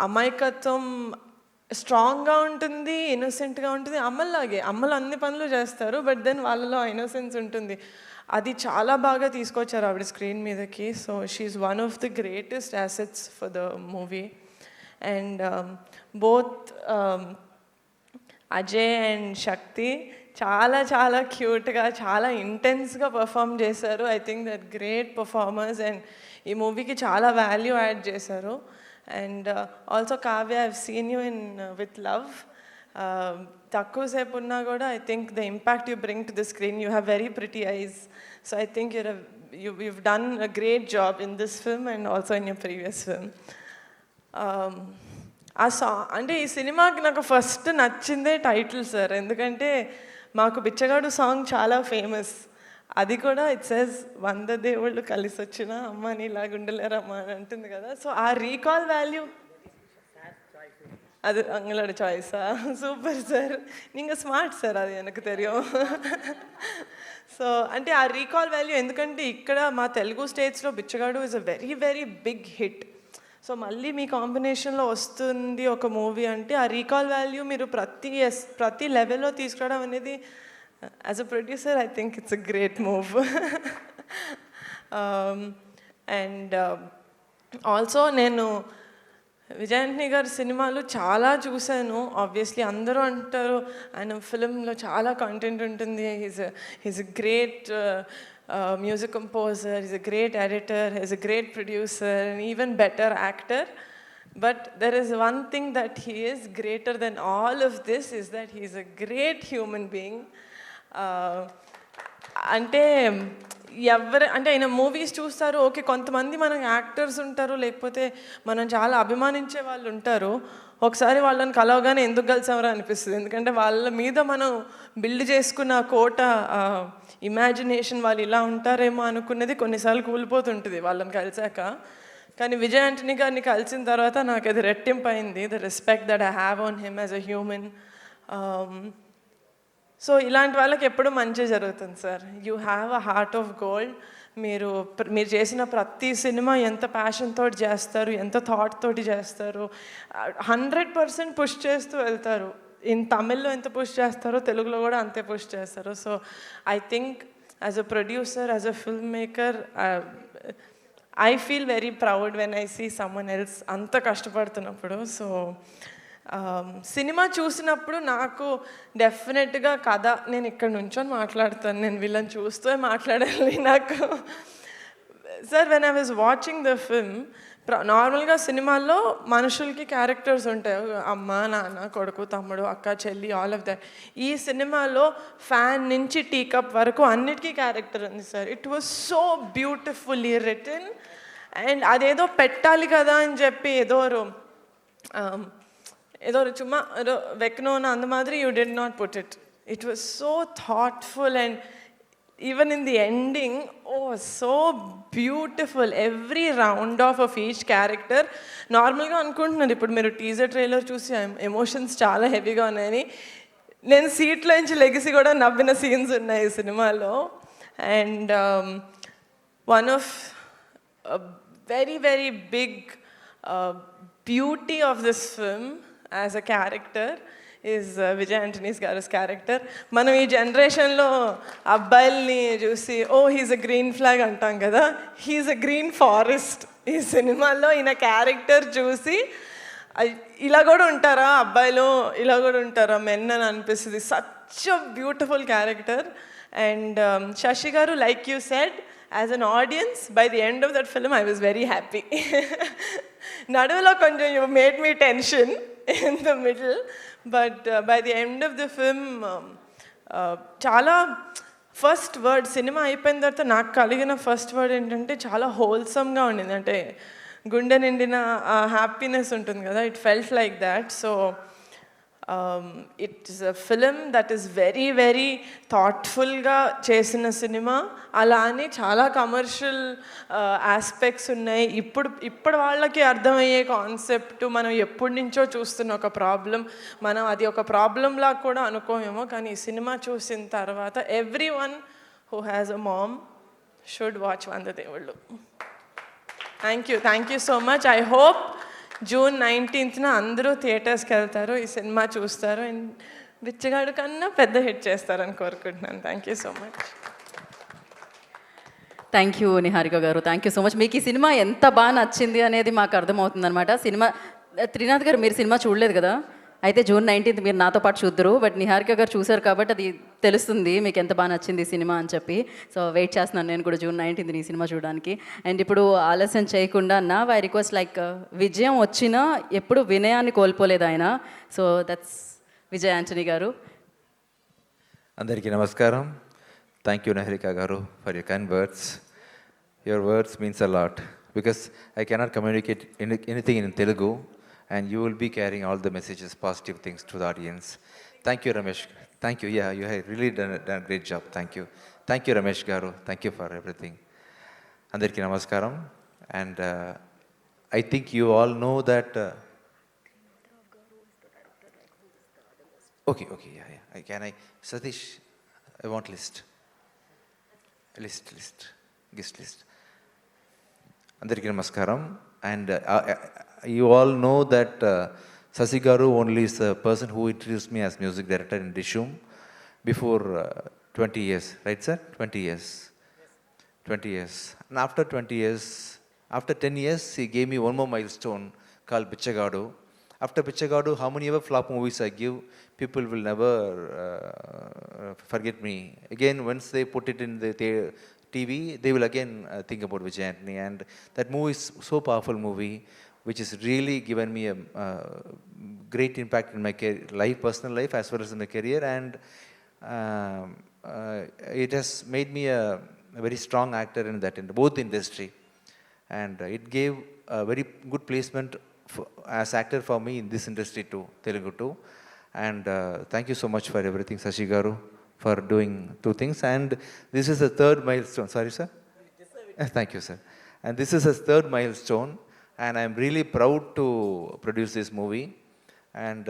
అమాయకత్వం స్ట్రాంగ్గా ఉంటుంది, ఇన్నోసెంట్గా ఉంటుంది. అమ్మలాగే, అమ్మలు అన్ని పనులు చేస్తారు, బట్ దెన్ వాళ్ళలో ఇన్నోసెన్స్ ఉంటుంది. అది చాలా బాగా తీసుకొచ్చారు ఆవిడ స్క్రీన్ మీదకి. So she's one of the greatest assets for the movie. And both Ajay and Shakti చాలా చాలా క్యూట్గా, చాలా ఇంటెన్స్గా పర్ఫామ్ చేశారు. I think that great performers. And ఈ మూవీకి చాలా వాల్యూ యాడ్ చేశారు. And also Kavya, I have seen you in with love. తక్కువ సేపు ఉన్నా కూడా I think the impact you bring to the screen, you have very pretty eyes. So I think you've done a great job in this film and also in your previous film. ఆ song అంటే ఈ సినిమాకి నాకు first నచ్చిందే title sir. ఎందుకంటే మాకు బిచ్చగాడు song చాలా famous. అది కూడా ఇట్ సేస్ 100 దేవుళ్ళు కలిసి వచ్చిన అమ్మ నీలాగా ఉండలేరమ్మా అని అంటుంది కదా. సో ఆ రీకాల్ వాల్యూ, அது உங்களோட சாய்ஸா? சூப்பர் சார், நீங்கள் ஸ்மார்ட் సార్, అది எனக்கு தெரியும். సో అంటే ఆ రీకాల్ వాల్యూ, ఎందుకంటే ఇక్కడ మా తెలుగు స్టేట్స్లో Bichagadu is a very very big hit. So మళ్ళీ మీ కాంబినేషన్లో వస్తుంది ఒక మూవీ అంటే ఆ రీకాల్ వాల్యూ మీరు ప్రతి లెవెల్లో తీసుకురావడం అనేది, as a producer I think it's a great move. And also నేను విజయాంటిని గారి సినిమాలు చాలా చూశాను. ఆబ్వియస్లీ అందరూ అంటారు ఆయన ఫిలింలో చాలా కంటెంట్ ఉంటుంది. He's a great music composer, he's a great editor, he's a great producer and even better actor. But there is one thing that he is greater than all of this, is that he is a great human being. అంటే అంటే ఆయన movies చూస్తారు, okay, కొంతమంది మనం actors ఉంటారు, లేకపోతే మనం చాలా అభిమానించే వాళ్ళు ఉంటారు. ఒకసారి వాళ్ళని కలవగానే ఎందుకు కలిసామరా అనిపిస్తుంది. ఎందుకంటే వాళ్ళ మీద మనం బిల్డ్ చేసుకున్న కోట ఇమాజినేషన్, వాళ్ళు ఇలా ఉంటారేమో అనుకున్నది కొన్నిసార్లు కూలిపోతుంటుంది వాళ్ళని కలిసాక. కానీ విజయ్ ఆంటనీ గారిని కలిసిన తర్వాత నాకు అది రెట్టింపు అయింది, the respect that I have on him as a human. So ఇలాంటి వాళ్ళకి ఎప్పుడు మంచి జరుగుతుంది sir. You have a heart of gold. మీరు చేసిన ప్రతి సినిమా ఎంత ప్యాషన్ తోటి చేస్తారు, ఎంత థాట్ తోటి చేస్తారు, 100% పుష్ చేస్తూ వెళ్తారు. ఇన్ తమిళ్లో ఎంత పుష్ చేస్తారో తెలుగులో కూడా అంతే పుష్ చేస్తారు. So I think as a producer, as a filmmaker, I feel very proud when I see someone else అంత కష్టపడుతున్నప్పుడు. సో సినిమా చూసినప్పుడు నాకు డెఫినెట్గా కథ, నేను ఇక్కడ నుంచొని మాట్లాడుతాను, నేను వీళ్ళని చూస్తూ మాట్లాడాలి నాకు. Sir when I was watching the film, నార్మల్గా సినిమాల్లో మనుషులకి క్యారెక్టర్స్ ఉంటాయి, అమ్మ నాన్న కొడుకు తమ్ముడు అక్క చెల్లి, ఆల్ ఆఫ్ దట్. ఈ సినిమాలో ఫ్యాన్ నుంచి టీ కప్ వరకు అన్నిటికీ క్యారెక్టర్ ఉంది sir. It was so beautifully written. And అదేదో పెట్టాలి కదా అని చెప్పి ఏదో చుమ్మా ఏదో వెక్నోన అంద మాదిరి you did not put it. It was so thoughtful and even in the ending, oh, so beautiful. Every round off of each character. నార్మల్గా అనుకుంటున్నారు ఇప్పుడు మీరు టీజర్ ట్రైలర్ చూసి ఎమోషన్స్ చాలా హెవీగా ఉన్నాయని, నేను సీట్లో నుంచి లెగిసి కూడా నవ్విన సీన్స్ ఉన్నాయి ఈ సినిమాలో. And one of very very big beauty of this film as a character is Vijay Antony's garu character. మనం ఈ జనరేషన్లో అబ్బాయిల్ని చూసి oh he's a green flag అంటాం కదా, హీజ్ అ గ్రీన్ ఫారెస్ట్. ఈ సినిమాలో ఈయన క్యారెక్టర్ చూసి ఇలా కూడా ఉంటారా అబ్బాయిలు, ఇలా కూడా ఉంటారా మెన్ అని అనిపిస్తుంది. Such a beautiful character. And Sashi garu, like you said, as an audience by the end of that film I was very happy. నడువులో కొంచెం you made me tension in the middle, but by the end of the film చాలా first word సినిమా అయిపోయిన తర్వాత నాకు కలిగిన first word ఏంటంటే చాలా హోల్సమ్గా ఉండింది. అంటే గుండె నిండిన హ్యాపీనెస్ ఉంటుంది కదా, it felt like that. So it's a film that is very very థాట్ఫుల్గా చేసిన సినిమా. అలా అని చాలా కమర్షియల్ ఆస్పెక్ట్స్ ఉన్నాయి. ఇప్పుడు వాళ్ళకి అర్థమయ్యే కాన్సెప్ట్ మనం ఎప్పటి నుంచో చూస్తున్న ఒక ప్రాబ్లం, మనం అది ఒక ప్రాబ్లంలా కూడా అనుకోమేమో, కానీ ఈ సినిమా చూసిన తర్వాత everyone who has a mom should watch Vandadevullu. Thank you so much. I hope June 19th అందరూ థియేటర్స్కి వెళ్తారు, ఈ సినిమా చూస్తారు, అండ్ బిచ్చగాడు కన్నా పెద్ద హిట్ చేస్తారని కోరుకుంటున్నాను. Thank you so much. Thank you Niharika గారు, థ్యాంక్ యూ సో మచ్. మీకు ఈ సినిమా ఎంత బాగా నచ్చింది అనేది మాకు అర్థమవుతుంది అనమాట. సినిమా త్రినాథ్ గారు మీరు సినిమా చూడలేదు కదా, అయితే June 19th మీరు నాతో పాటు చూద్దరు, బట్ నిహారిక గారు చూశారు కాబట్టి అది తెలుస్తుంది మీకు ఎంత బాగా నచ్చింది ఈ సినిమా అని చెప్పి. సో వెయిట్ చేస్తున్నాను నేను కూడా June 19th ఈ సినిమా చూడడానికి. అండ్ ఇప్పుడు ఆలస్యం చేయకుండా నా ఐ రిక్వెస్ట్, లైక్ విజయం వచ్చినా ఎప్పుడు వినయాన్ని కోల్పోలేదు ఆయన. సో దట్స్ విజయ్ ఆంటనీ గారు. అందరికీ నమస్కారం. థ్యాంక్ యూ నిహారిక గారు for your kind words. Your words means a lot because I cannot communicate anything in Telugu, and you will be carrying all the messages, positive things to the audience. Thank you, Ramesh. Thank you. Yeah, you have really done a great job. Thank you. Thank you, Ramesh Garu. Thank you for everything. Andarki namaskaram. And I think you all know that... Okay, yeah. Can I... Satish, I want list. Guest list. Andarki namaskaram. And you all know that Sasi Garu only is the person who introduced me as music director in Dishum before 20 years, right sir? 20 years. 20 years. And after 20 years, after 10 years, he gave me one more milestone called Bichagadu. After Bichagadu, how many ever flop movies I give, people will never forget me. Again, once they put it in the TV, they will again think about Vijay Antony. And that movie is so powerful movie, which has really given me a great impact in my life, personal life, as well as in my career. And it has made me a very strong actor in that, in both industry. And it gave a very good placement as actor for me in this industry too, Telugu too. And thank you so much for everything, Sashi Garu, for doing two things. And this is the third milestone. Sorry, sir? Thank you, sir. And this is his third milestone. And I'm really proud to produce this movie. And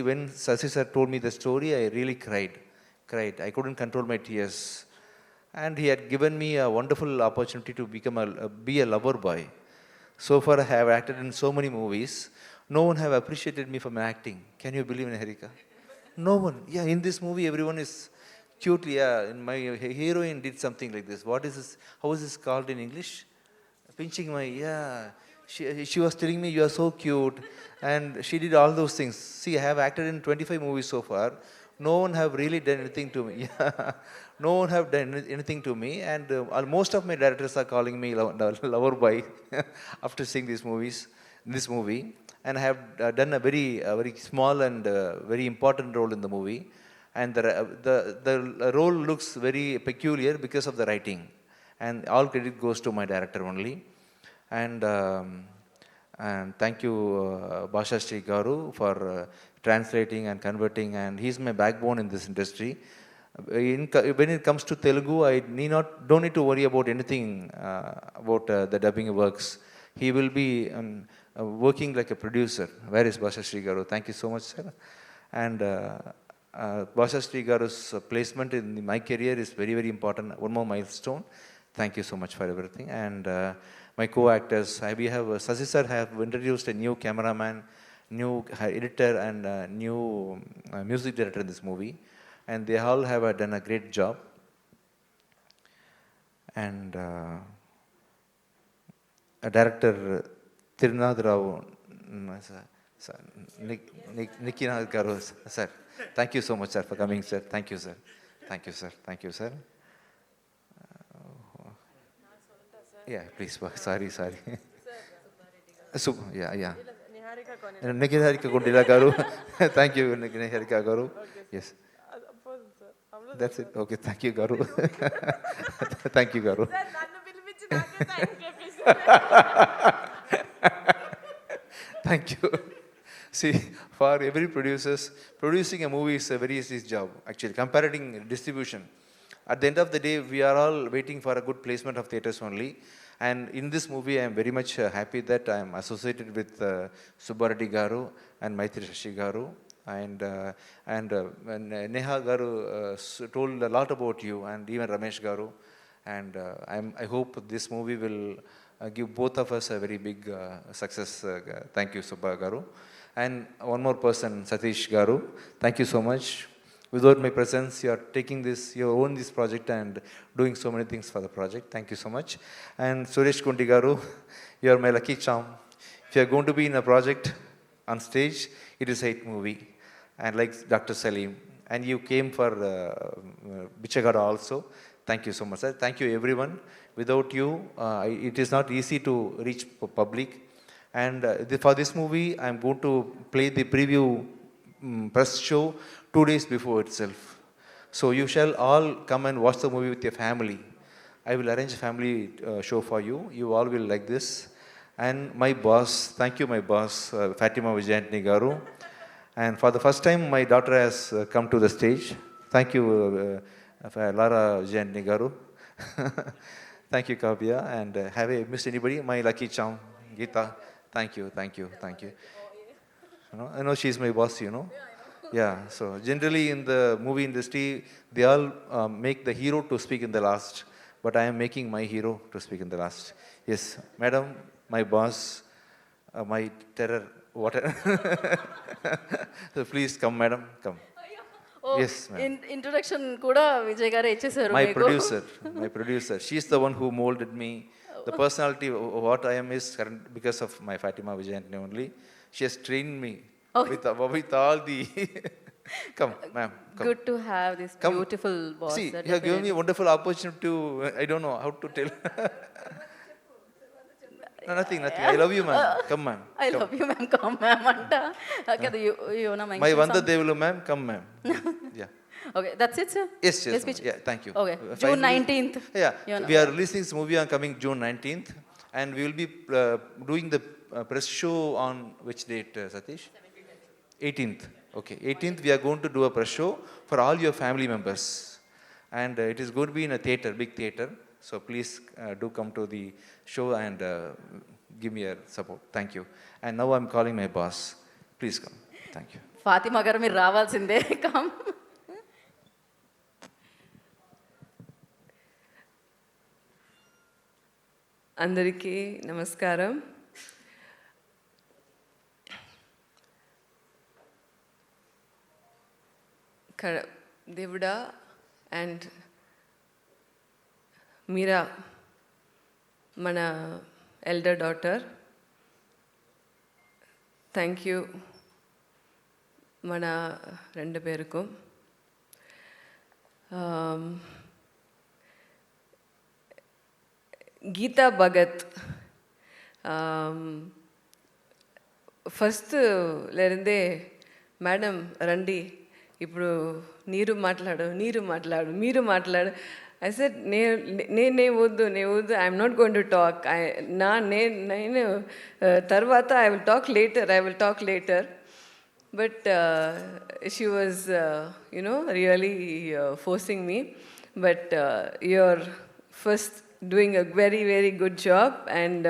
when Sasi sir told me the story, I really cried. I couldn't control my tears. And he had given me a wonderful opportunity to be a lover boy. So far, I have acted in so many movies. No one have appreciated me for my acting. Can you believe, Niharika? No one. Yeah, in this movie, everyone is cute. Yeah, my heroine did something like this. What is this? How is this called in English? Pinching my, yeah. She was telling me, you are so cute. And she did all those things. See, I have acted in 25 movies so far. No one have really done anything to me. No one have done anything to me. And most of my directors are calling me lover boy after seeing this movie. And I have done a very small and very important role in the movie. And the role looks very peculiar because of the writing. And all credit goes to my director only. And thank you, Bhasha Sri Garu, for translating and converting. And he's my backbone in this industry. When it comes to Telugu, I don't need to worry about anything about the dubbing works. He will be working like a producer. Where is Bhasha Sri Garu? Thank you so much, sir. And Bhasha Sri Garu's placement in my career is very, very important. One more milestone. Thank you so much for everything. And my co-actors, we have Sasi sir have introduced a new cameraman new editor and new music director in this movie, and they all have done a great job. And director Tirunad Rao, sir, Nikkinath Garu, sir. Thank you so much, sir, for coming, sir. Thank you, sir. Thank you, sir. Thank you, sir. Yeah, please. Sorry. Yeah. Niharika Gundila Garu. Thank you, Niharika Garu. Yes. That's it. Okay, thank you, Garu. Thank you, Garu. Thank you. See, for every producing a movie is a very easy job, actually, comparing distribution. At the end of the day, we are all waiting for a good placement of theatres only. And in this movie, I am very much happy that I am associated with Subba Reddy Garu and Maitri Shashi Garu. And Neha Garu told a lot about you, and even Ramesh Garu. And I hope this movie will give both of us a very big success. Thank you, Subba Garu. And one more person, Satish Garu. Thank you so much. Without my presence, you are taking this, you own this project and doing so many things for the project. Thank you so much. And Suresh Kunti Garu, you are my lucky charm. If you are going to be in a project on stage, it is a hit movie. And like Dr. Salim, and you came for Bichagada also. Thank you so much, sir. Thank you, everyone. Without you, it is not easy to reach public. And for this movie, I am going to play the preview press show 2 days before itself. So you shall all come and watch the movie with your family. I will arrange a family show for you. You all will like this. And my boss, thank you, my boss, Fatima Vijayantini Garu. And for the first time, my daughter has come to the stage. Thank you, Lara Vijayantini Garu. Thank you, Kavya. And have I missed anybody? My lucky charm, Geeta. Thank you. I know she's my boss, you know. Yeah, so generally in the movie industry, they all make the hero to speak in the last, but I am making my hero to speak in the last. Yes, madam, my boss, my terror, whatever. So please come, madam, come. Yes, ma'am. Introduction కూడా విజయ్ గారే ఇచ్చేసారు. My producer, she's the one who molded me. The personality, what I am is because of my Fatima Vijayantini only. She has trained me with all the... Come, ma'am. Come. Good to have this beautiful boss. See, you have given me a wonderful opportunity to, I don't know how to tell. No, nothing. I love you, ma'am. Come, ma'am. I love you, ma'am. Come, ma'am. Anta. Okay, you know my Vanda Devulu, ma'am. Come, ma'am. Yeah. Okay, that's it, sir? Yes. Yeah, thank you. Okay, June 19th. Yeah, we are releasing this movie on coming June 19th. And we will be doing the press show on which date, Satish? 18th. Okay, 18th we are going to do a press show for all your family members. And it is going to be in a theatre, big theatre. So please do come to the show and give me your support. Thank you. And now I'm calling my boss. Please come. Thank you. Fatima గారు మీరు రావాల్సిందే. Come. అందరికీ నమస్కారం. దేవుడా and మీరా మన elder daughter, thank you మన 2 பேருக்கும். Gita Bhagat ఫస్ట్లేరుందే madam రండి ఇప్పుడు మీరు మాట్లాడు. I said, నేనే వద్దు I'm not going to talk. నేను తర్వాత I will talk later. But she was, really forcing me. But you're first doing a very, very good job. And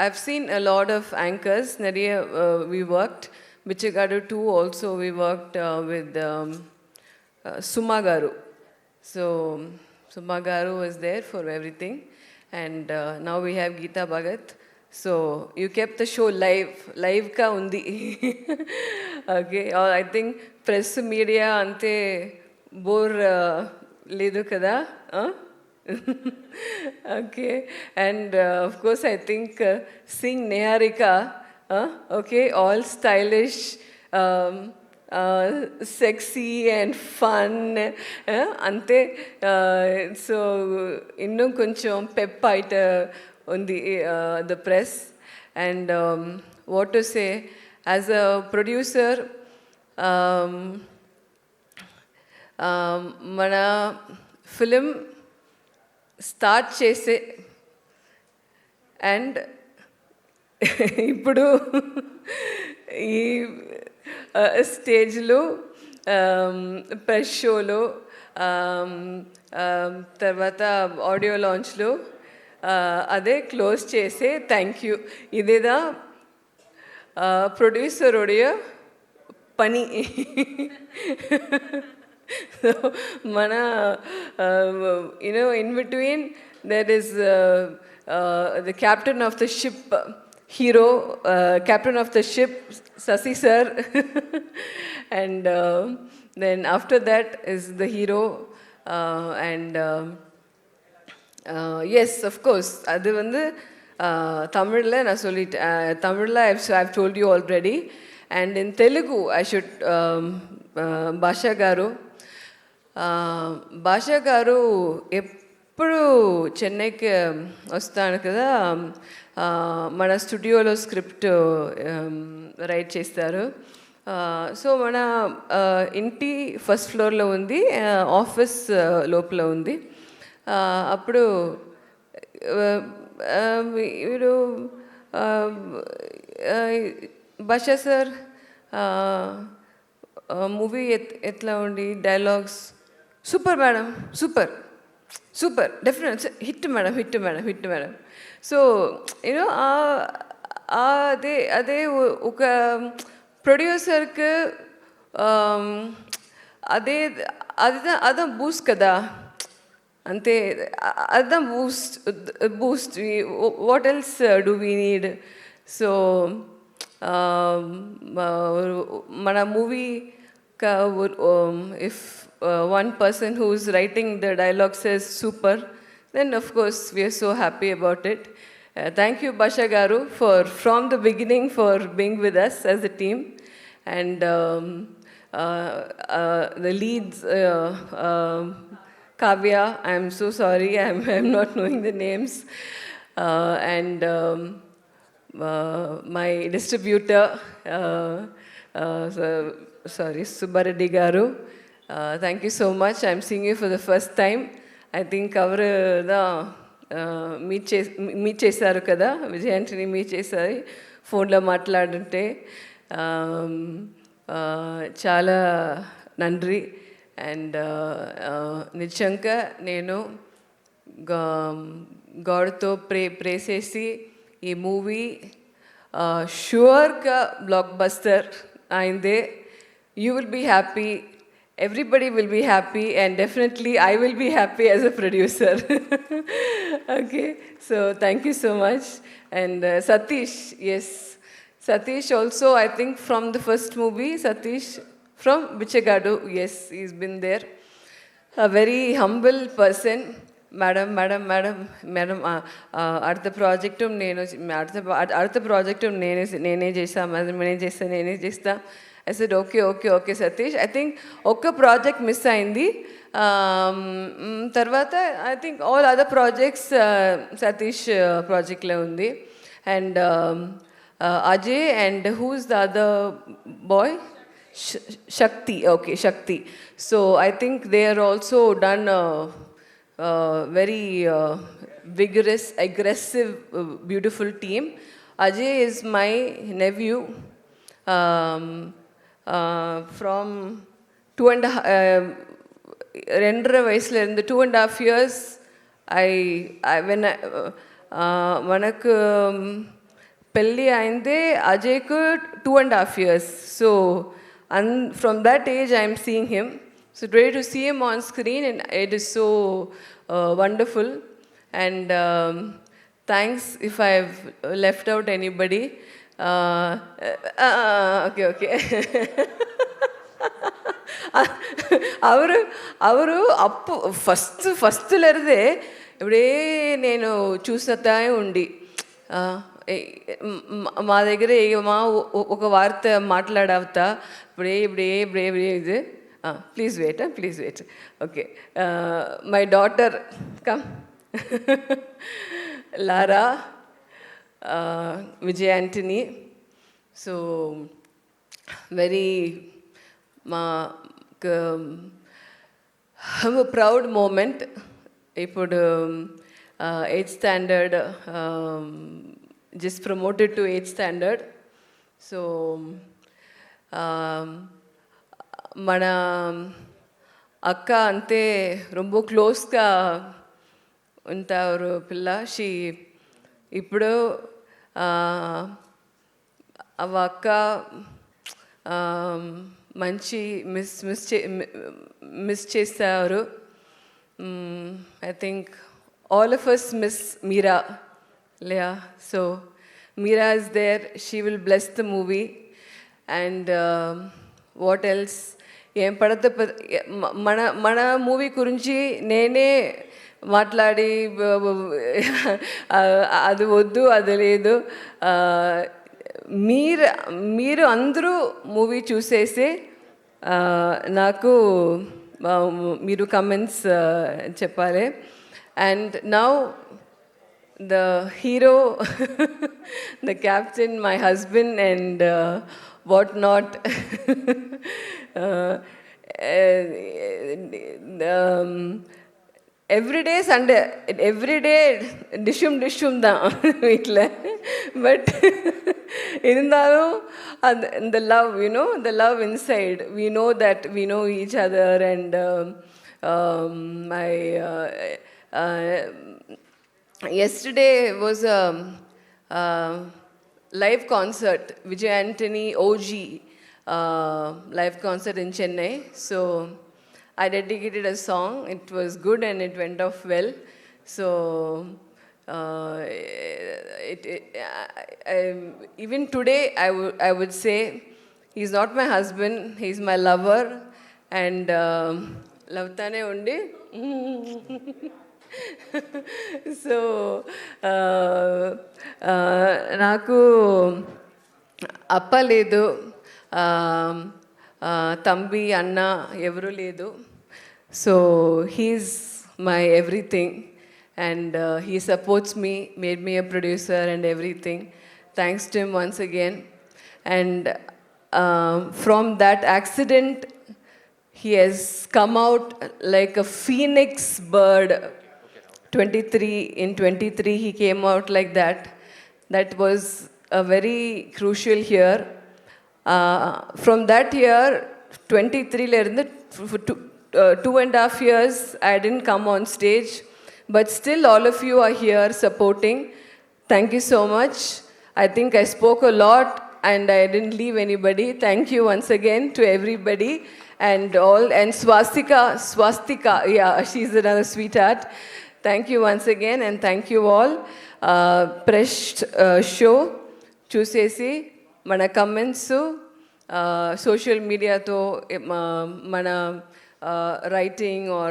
I've seen a lot of anchors. We worked. Bichagadu 2 also we worked with Suma Garu. So Suma Garu was there for everything. And now we have Geeta Bhagat. So you kept the show లైవ్గా ఉంది. Okay, I think press media అంతే bore లేదు కదా. Okay, and of course I think sing Niharika, okay, all stylish, sexy and fun అంతే. So ಇನ್ನೂ కొంచెం pep అయితే ఉంది the press. And what to say, as a producer మన ఫిలిం స్టార్ట్ చేసే అండ్ ఇప్పుడు ఈ స్టేజ్లో ప్రెస్ షోలో తర్వాత ఆడియో లాంచ్లో అదే క్లోజ్ చేసే థ్యాంక్ యూ. ఇదేదా ప్రొడ్యూసర్ ఉடைய పని. మన in between there is the captain of the ship, hero, captain of the ship, Sasi sir. And then after that is the hero, and yes, of course, அது வந்து தமிழில் நான் சொல்லிட்டேன். தமிழில் I've told you already, and in Telugu I should భాషా గారు ఎప్పుడు చెన్నైకి వస్తాను కదా, మన స్టూడియోలో స్క్రిప్ట్ రైట్ చేస్తారు. సో మన ఇంటి ఫస్ట్ ఫ్లోర్లో ఉంది, ఆఫీస్ లోపల ఉంది. అప్పుడు వీడు భాషా సార్ మూవీ ఎట్లా ఉండి dialogues super madam, super super, definite hit madam, hit madam, hit madam. So you know అదే ఒక ప్రొడ్యూసర్కి అదే బూస్ట్ కదా, అంతే, అదే Boost. What else do we need? So మన movie if one person who's writing the dialogue says super, then of course we are so happy about it. Thank you Basha Garu from the beginning for being with us as a team. And the leads, Kavya, I'm so sorry, I'm not knowing the names, and my distributor, sorry, Subbareddy Garu, thank you so much. I'm seeing you for the first time. I think avaru da meet చేశారు కదా, విజయాంటిని meet చేశారు ఫోన్లో మాట్లాడుంటే. చాలా నండ్రి. And నిజంగా నేను గాడ్తో ప్రే చేసి ఈ movie షూర్గా block buster అయిందే. You will be happy, everybody will be happy, and definitely I will be happy as a producer. Okay, so thank you so much. And Satish, yes, Satish also, I think from the first movie, Satish from Bichagadu, yes, he's been there. A very humble person. Madam அடுத்த project నేనే చేస్తా. I said, okay, Satish. I think ఒక్క project miss అయింది. తర్వాత I think all other projects Satish ప్రాజెక్ట్లో ఉంది. And Ajay and who's the other boy, Shakti. Okay, Shakti. So I think they are also done very vigorous, aggressive, beautiful team. Ajay is my nephew. From 2.5 వయసులో ఇருந்து 2.5 years మనకు పెళ్ళి అయిందే అజయ్కు 2.5 years. So from that age I am seeing him. So great to see him on screen, and it is so wonderful. And thanks if I left out anybody. Okay okay. ಅವರು ಅಪ್ಪು ಫಸ್ಟ್ಲರದೆ ఇప్పుడే నేను చూసతా ఉండి మా దగ్గర మా ఒక వార్త మాట్లాడవుతా ఇప్పుడే ఇది please wait okay. My daughter కమ్ లారా Vijay Antony. So very proud moment. ఇప్పుడు 8th standard, just promoted to 8th standard. So మన అక్క అంతే ரொம்ப క్లోజ్గా ఉంటారు పిల్ల. షీ ఇప్పుడు అవ అక్క మంచి మిస్ చేస్తారు. I think all of us miss Meera. Yeah, so Meera is there. She will bless the movie. And what else? ఏం పడత మన మూవీ గురించి నేనే మాట్లాడి అది వద్దు అది లేదు. మీరు అందరూ మూవీ చూసేసి నాకు మీరు కమెంట్స్ చెప్పాలి. And now the hero, the captain, my husband and what not. Everyday Sunday, everyday டிஷ்ஷும் தான் வீட்டில். பட் இருந்தாலும் the love, the love inside, we know that we know each other. And yesterday was a live concert, Vijay Antony OG live concert in Chennai. So I dedicated a song. It was good and it went off well. So even today I would say he's not my husband, he's my lover. And lavtane undi. So నాకు అప్ప లేదు, తంబి అన్న ఎవరు లేదు. So he's my everything and he supports me, made me a producer and everything. Thanks to him once again. And from that accident he has come out like a phoenix bird. 23 he came out like that. That was a very crucial year. From that year 23 la irundhu 2.5 years I didn't come on stage, but still all of you are here supporting. Thank you so much. I think I spoke a lot and I didn't leave anybody. Thank you once again to everybody and all. And Swastika, yeah, she's another sweetheart. Thank you once again and thank you all. Presh show chusesi mana comments social media to mana writing or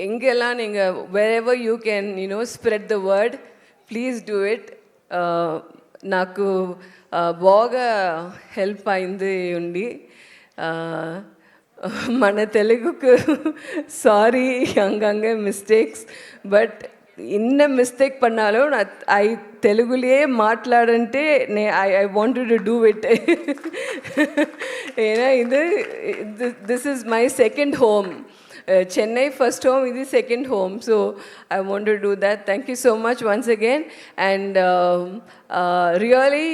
engela ninga wherever you can spread the word, please do it. Naku baga help ayindi undi. మన తెలుగుకు sorry అంగంగా mistakes, but ఇన్న mistake పన్నాలో I తెలుగులే మాట్లాడంటే I wanted to do it. ఏనా ఇది this is my second home. Chennai first home, this is second home. So I want to do that. Thank you so much once again. And really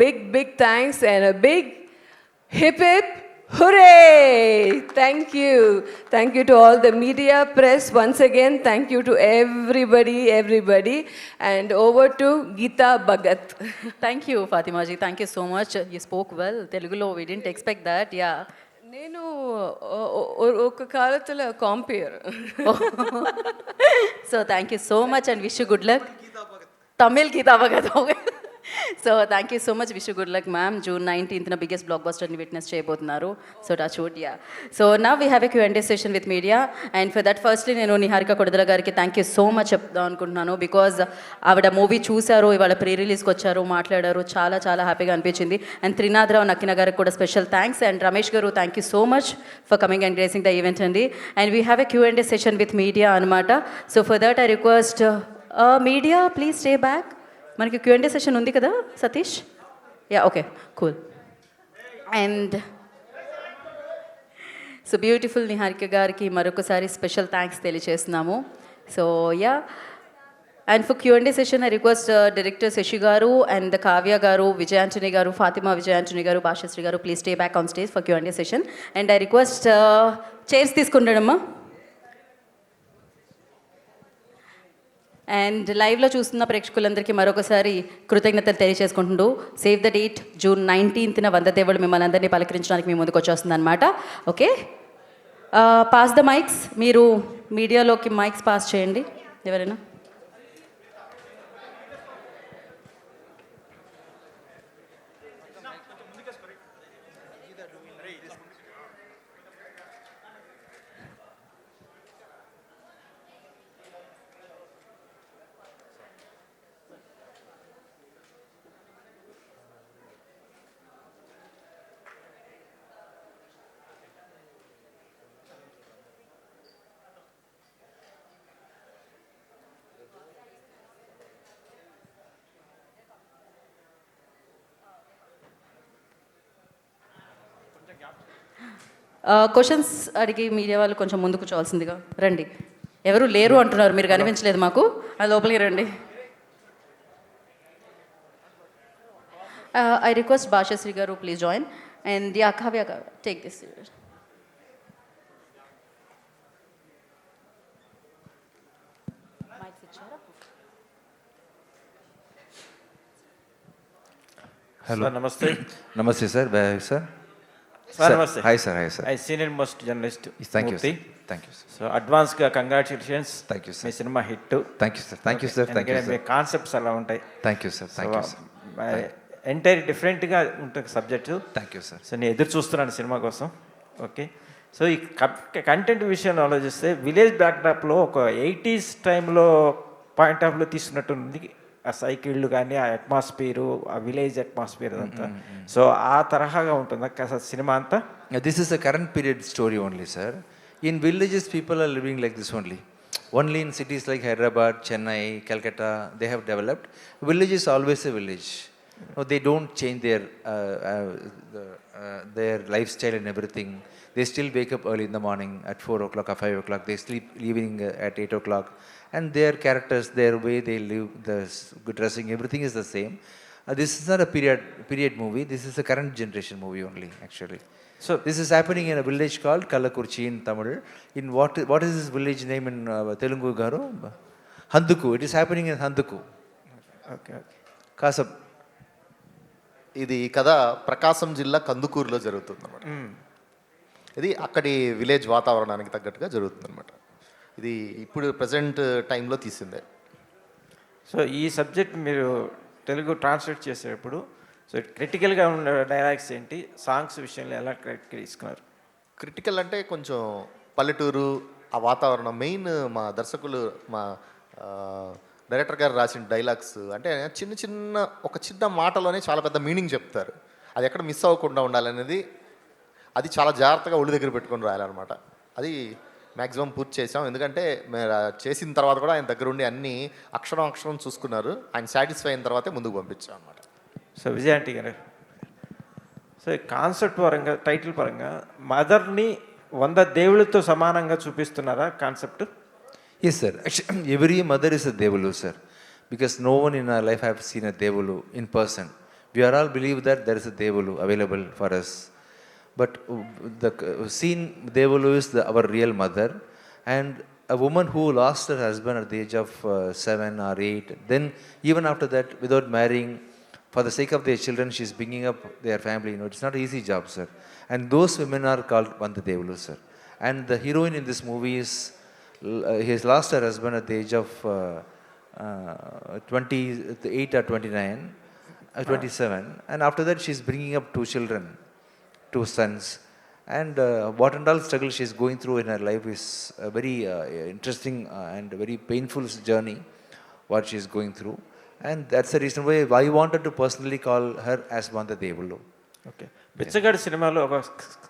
big thanks and a big hip hip hooray. Thank you. Thank you to all the media, press once again. Thank you to everybody. And over to Geeta Bhagat. Thank you, Fatima ji. Thank you so much. You spoke well. Telugulo, we didn't expect that. Yeah. నేను ఒక కాలத்துல compare. So thank you so much and wish you good luck. Tamil की तवगत हो गए so thank you so much wish good luck ma'am June 19th biggest బ్లాక్ బస్టర్ని witness చేయబోతున్నారు so touch wood yeah so now we have a Q&A session with media and for that firstly నేను నిహారిక కొడదల గారికి thank you so much చెప్దాం అనుకుంటున్నాను because ఆవిడ movie చూశారు ఇవాళ ప్రీ రిలీజ్కి వచ్చారు మాట్లాడారు చాలా చాలా హ్యాపీగా అనిపించింది అండ్ త్రినాథరావు నక్కిన గారికి కూడా special thanks and Ramesh garu thank you so much for coming and gracing the event అండి and we have a Q&A session with media అనమాట so for that I request media please stay back మనకి Q&A session ఉంది కదా Satish yeah okay cool and so beautiful Niharika గారికి మరొకసారి special thanks తెలియజేస్తున్నాము so yeah and for Q&A session I request director Shashi garu and Kavya గారు విజయాంటని గారు Fatima విజయాంటని garu Bhashashri garu please stay back on stage for Q&A session and I request chairs తీసుకుంటాడమ్మా and లైవ్లో చూస్తున్న ప్రేక్షకులందరికీ మరొకసారి కృతజ్ఞతలు తెలియజేసుకుంటూ save the date June 19th Vandadevudu మిమ్మల్ని అందరినీ పలకరించడానికి మీ ముందుకు వచ్చేస్తుంది అనమాట ఓకే పాస్ ద మైక్స్ మీరు మీడియాలోకి మైక్స్ పాస్ చేయండి ఎవరైనా క్వశ్చన్స్ అడిగి మీడియా వాళ్ళు కొంచెం ముందుకు కూర్చోవాల్సిందిగా రండి ఎవరు లేరు అంటున్నారు మీరు కనిపించలేదు మాకు అది లోపలికి రండి I request Bhashashri garu please join and yeah Kavya garu take this Hello. Sir, namaste. Namaste, sir. Where, sir? Sir, namaste. Hi, sir. Hi, sir. I senior most journalist. Thank you, Murthy. sir. Thank you, sir. So advance congratulations. Thank you, sir. Me cinema hit. Thank you, sir. Thank you, sir. Thank you, sir. Me concepts అలా ఉంటాయి. Thank you, sir. Thank you, sir. Entire డిఫరెంట్గా ఉంటుంది subject. Thank you, sir. So నేను ఎదురు చూస్తున్నాను cinema కోసం. Okay so ఈ content విషయాన్ని ఆలోచిస్తే విలేజ్ బ్యాక్డ్రాప్లో ఒక 80s టైంలో పాయింట్ ఆఫ్ వ్యూ తీసుకున్నట్టుంది ఆ సైకిళ్ళు కానీ ఆ అట్మాస్ఫియరు ఆ విలేజ్ అట్మాస్ఫియర్ అంతా సో ఆ తరహాగా ఉంటుందా సినిమా అంతా This is a current period story only, sir. In villages, people are living like this only. Only in cities like Hyderabad, Chennai, Calcutta, they have developed. Village is always a village. No, they don't change their lifestyle and everything. They still wake up early in the morning at 4 o'clock or 5 o'clock. They sleep evening at 8 o'clock. And their characters, their way they live, the good dressing, everything is the same. This is not a period movie. This is a current generation movie only, actually. So this is happening in a village called Kallakurchi in Tamil. In what is this village name in Telugu garu? Handuku. It is happening in Handuku. Okay. Kasab. ఇది కథ ప్రకాశం జిల్లా కందుకూరులో జరుగుతుంది అన్నమాట ఇది అక్కడి village వాతావరణానికి తగ్గట్టుగా జరుగుతుంది అనమాట ఇది ఇప్పుడు ప్రజెంట్ టైంలో తీసిందే సో ఈ సబ్జెక్ట్ మీరు తెలుగు ట్రాన్స్లేట్ చేసేటప్పుడు సో క్రిటికల్గా ఉన్న డైలాగ్స్ ఏంటి సాంగ్స్ విషయంలో ఎలా తీసుకున్నారు క్రిటికల్ అంటే కొంచెం పల్లెటూరు ఆ వాతావరణం మెయిన్ మా దర్శకులు మా డైరెక్టర్ గారు రాసిన డైలాగ్స్ అంటే ఒక చిన్న మాటలోనే చాలా పెద్ద మీనింగ్ చెప్తారు అది ఎక్కడ మిస్ అవ్వకుండా ఉండాలనేది అది చాలా జాగ్రత్తగా ఒళ్ళు దగ్గర పెట్టుకొని రాయాలన్నమాట అది మ్యాక్సిమం పూర్తి చేసాం ఎందుకంటే మీరు చేసిన తర్వాత కూడా ఆయన దగ్గర ఉండి అన్నీ అక్షరం చూసుకున్నారు ఆయన సాటిస్ఫై అయిన తర్వాతే ముందుకు పంపించాం అనమాట సో విజయాంటి గారు సో కాన్సెప్ట్ పరంగా టైటిల్ పరంగా మదర్ని 100 దేవుళ్ళతో సమానంగా చూపిస్తున్నారా concept Yes, sir. Actually, every mother is a devulu, sir. Because no one in our life have seen a devulu in person. We are all believe that there is a devulu available for us. But the seen devulu is our real mother. And a woman who lost her husband at the age of 7 or 8, then even after that, without marrying, for the sake of their children, she's bringing up their family. You know, it's not an easy job, sir. And those women are called Vanda Devulu, sir. And the heroine in this movie is he has lost her husband at the age of 28 or 29, 27, and after that she's bringing up 2 children, 2 sons, and what and all struggle she's going through in her life is a very interesting and very painful journey what she's going through, and that's the reason why I wanted to personally call her as Vanda Devulu. Okay, బిచ్చగాడి సినిమాలో ఒక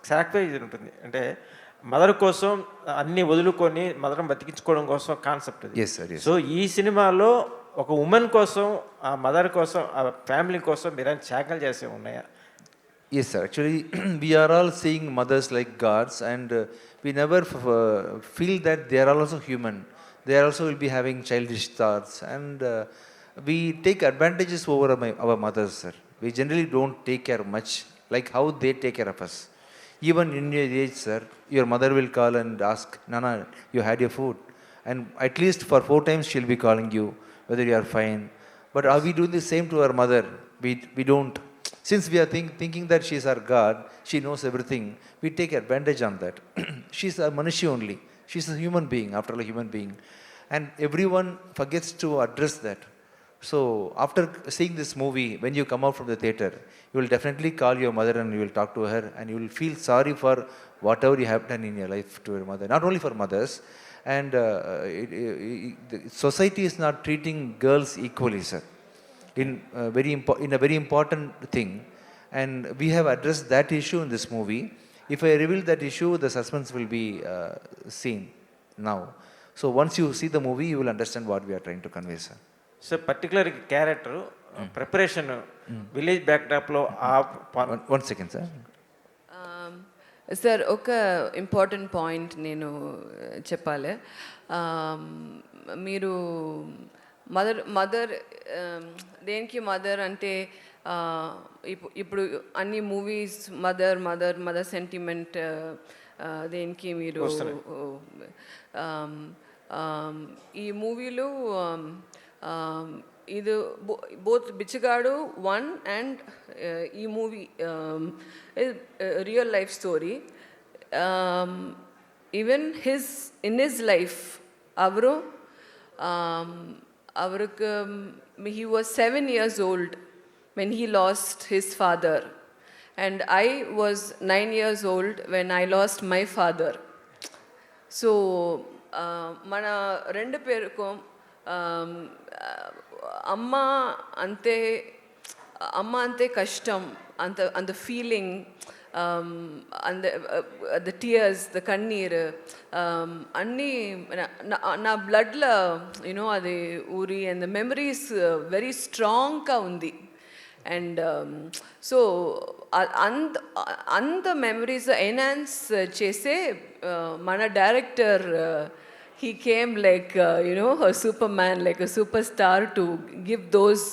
sacrifice ఉంటుంది, అంటే mother కోసం అన్ని వదులుకొని మదర్ని బతికించుకోవడం కోసం కాన్సెప్ట్ అది. Yes, sir, yes. సో ఈ సినిమాలో ఒక ఉమెన్ కోసం, ఆ మదర్ కోసం, ఆ ఫ్యామిలీ కోసం మీరు త్యాగాలు చేసే ఉన్నాయా? Yes, sir. Actually, we are all seeing mothers like gods, and we never feel that they are also human. They also will be having childish thoughts, and we take advantages over our mothers, sir. We generally don't take care much like how they take care of us. Even in your age, sir, your mother will call and ask, Nana, you had your food? And at least for 4 times she'll be calling you whether you are fine. But are we doing the same to our mother? We don't. Since we are thinking that she is our God, she knows everything, we take advantage on that. She's a Manushi only. She's a human being, after all, a human being. And everyone forgets to address that. So after seeing this movie, when you come out from the theater, you will definitely call your mother and you will talk to her, and you will feel sorry for whatever you have done in your life to your mother. Not only for mothers, and the society is not treating girls equally, sir. In a very important thing, and we have addressed that issue in this movie. If I reveal that issue, the suspense will be seen now. So once you see the movie, you will understand what we are trying to convey, sir. So particular character preparation village బ్యాక్డ్రాప్లో One second, sir. Sir ఒక important point నేను చెప్పాలి. మీరు mother దేనికి mother అంటే ఇప్పుడు అన్ని movies mother sentiment దేనికి మీరు ఈ మూవీలో ఇది బోత్ బిచ్చగాడు 1 అండ్ ఈ movie real life story. Even in his life அவருக்கு he was 7 years old when he lost his father, and I was 9 years old when I lost my father. So మన రెండు పేరుకు అమ్మ అంతే కష్టం, అంత feeling, the tears, the కన్నీరు అన్నీ నా బ్లడ్లో యూనో అది ఊరి, అండ్ ద మెమరీస్ వెరీ స్ట్రాంగ్గా ఉంది. అండ్ సో అంత మెమరీస్ ఎన్హాన్స్ చేసే మన director he came like a superman, like a superstar, to give those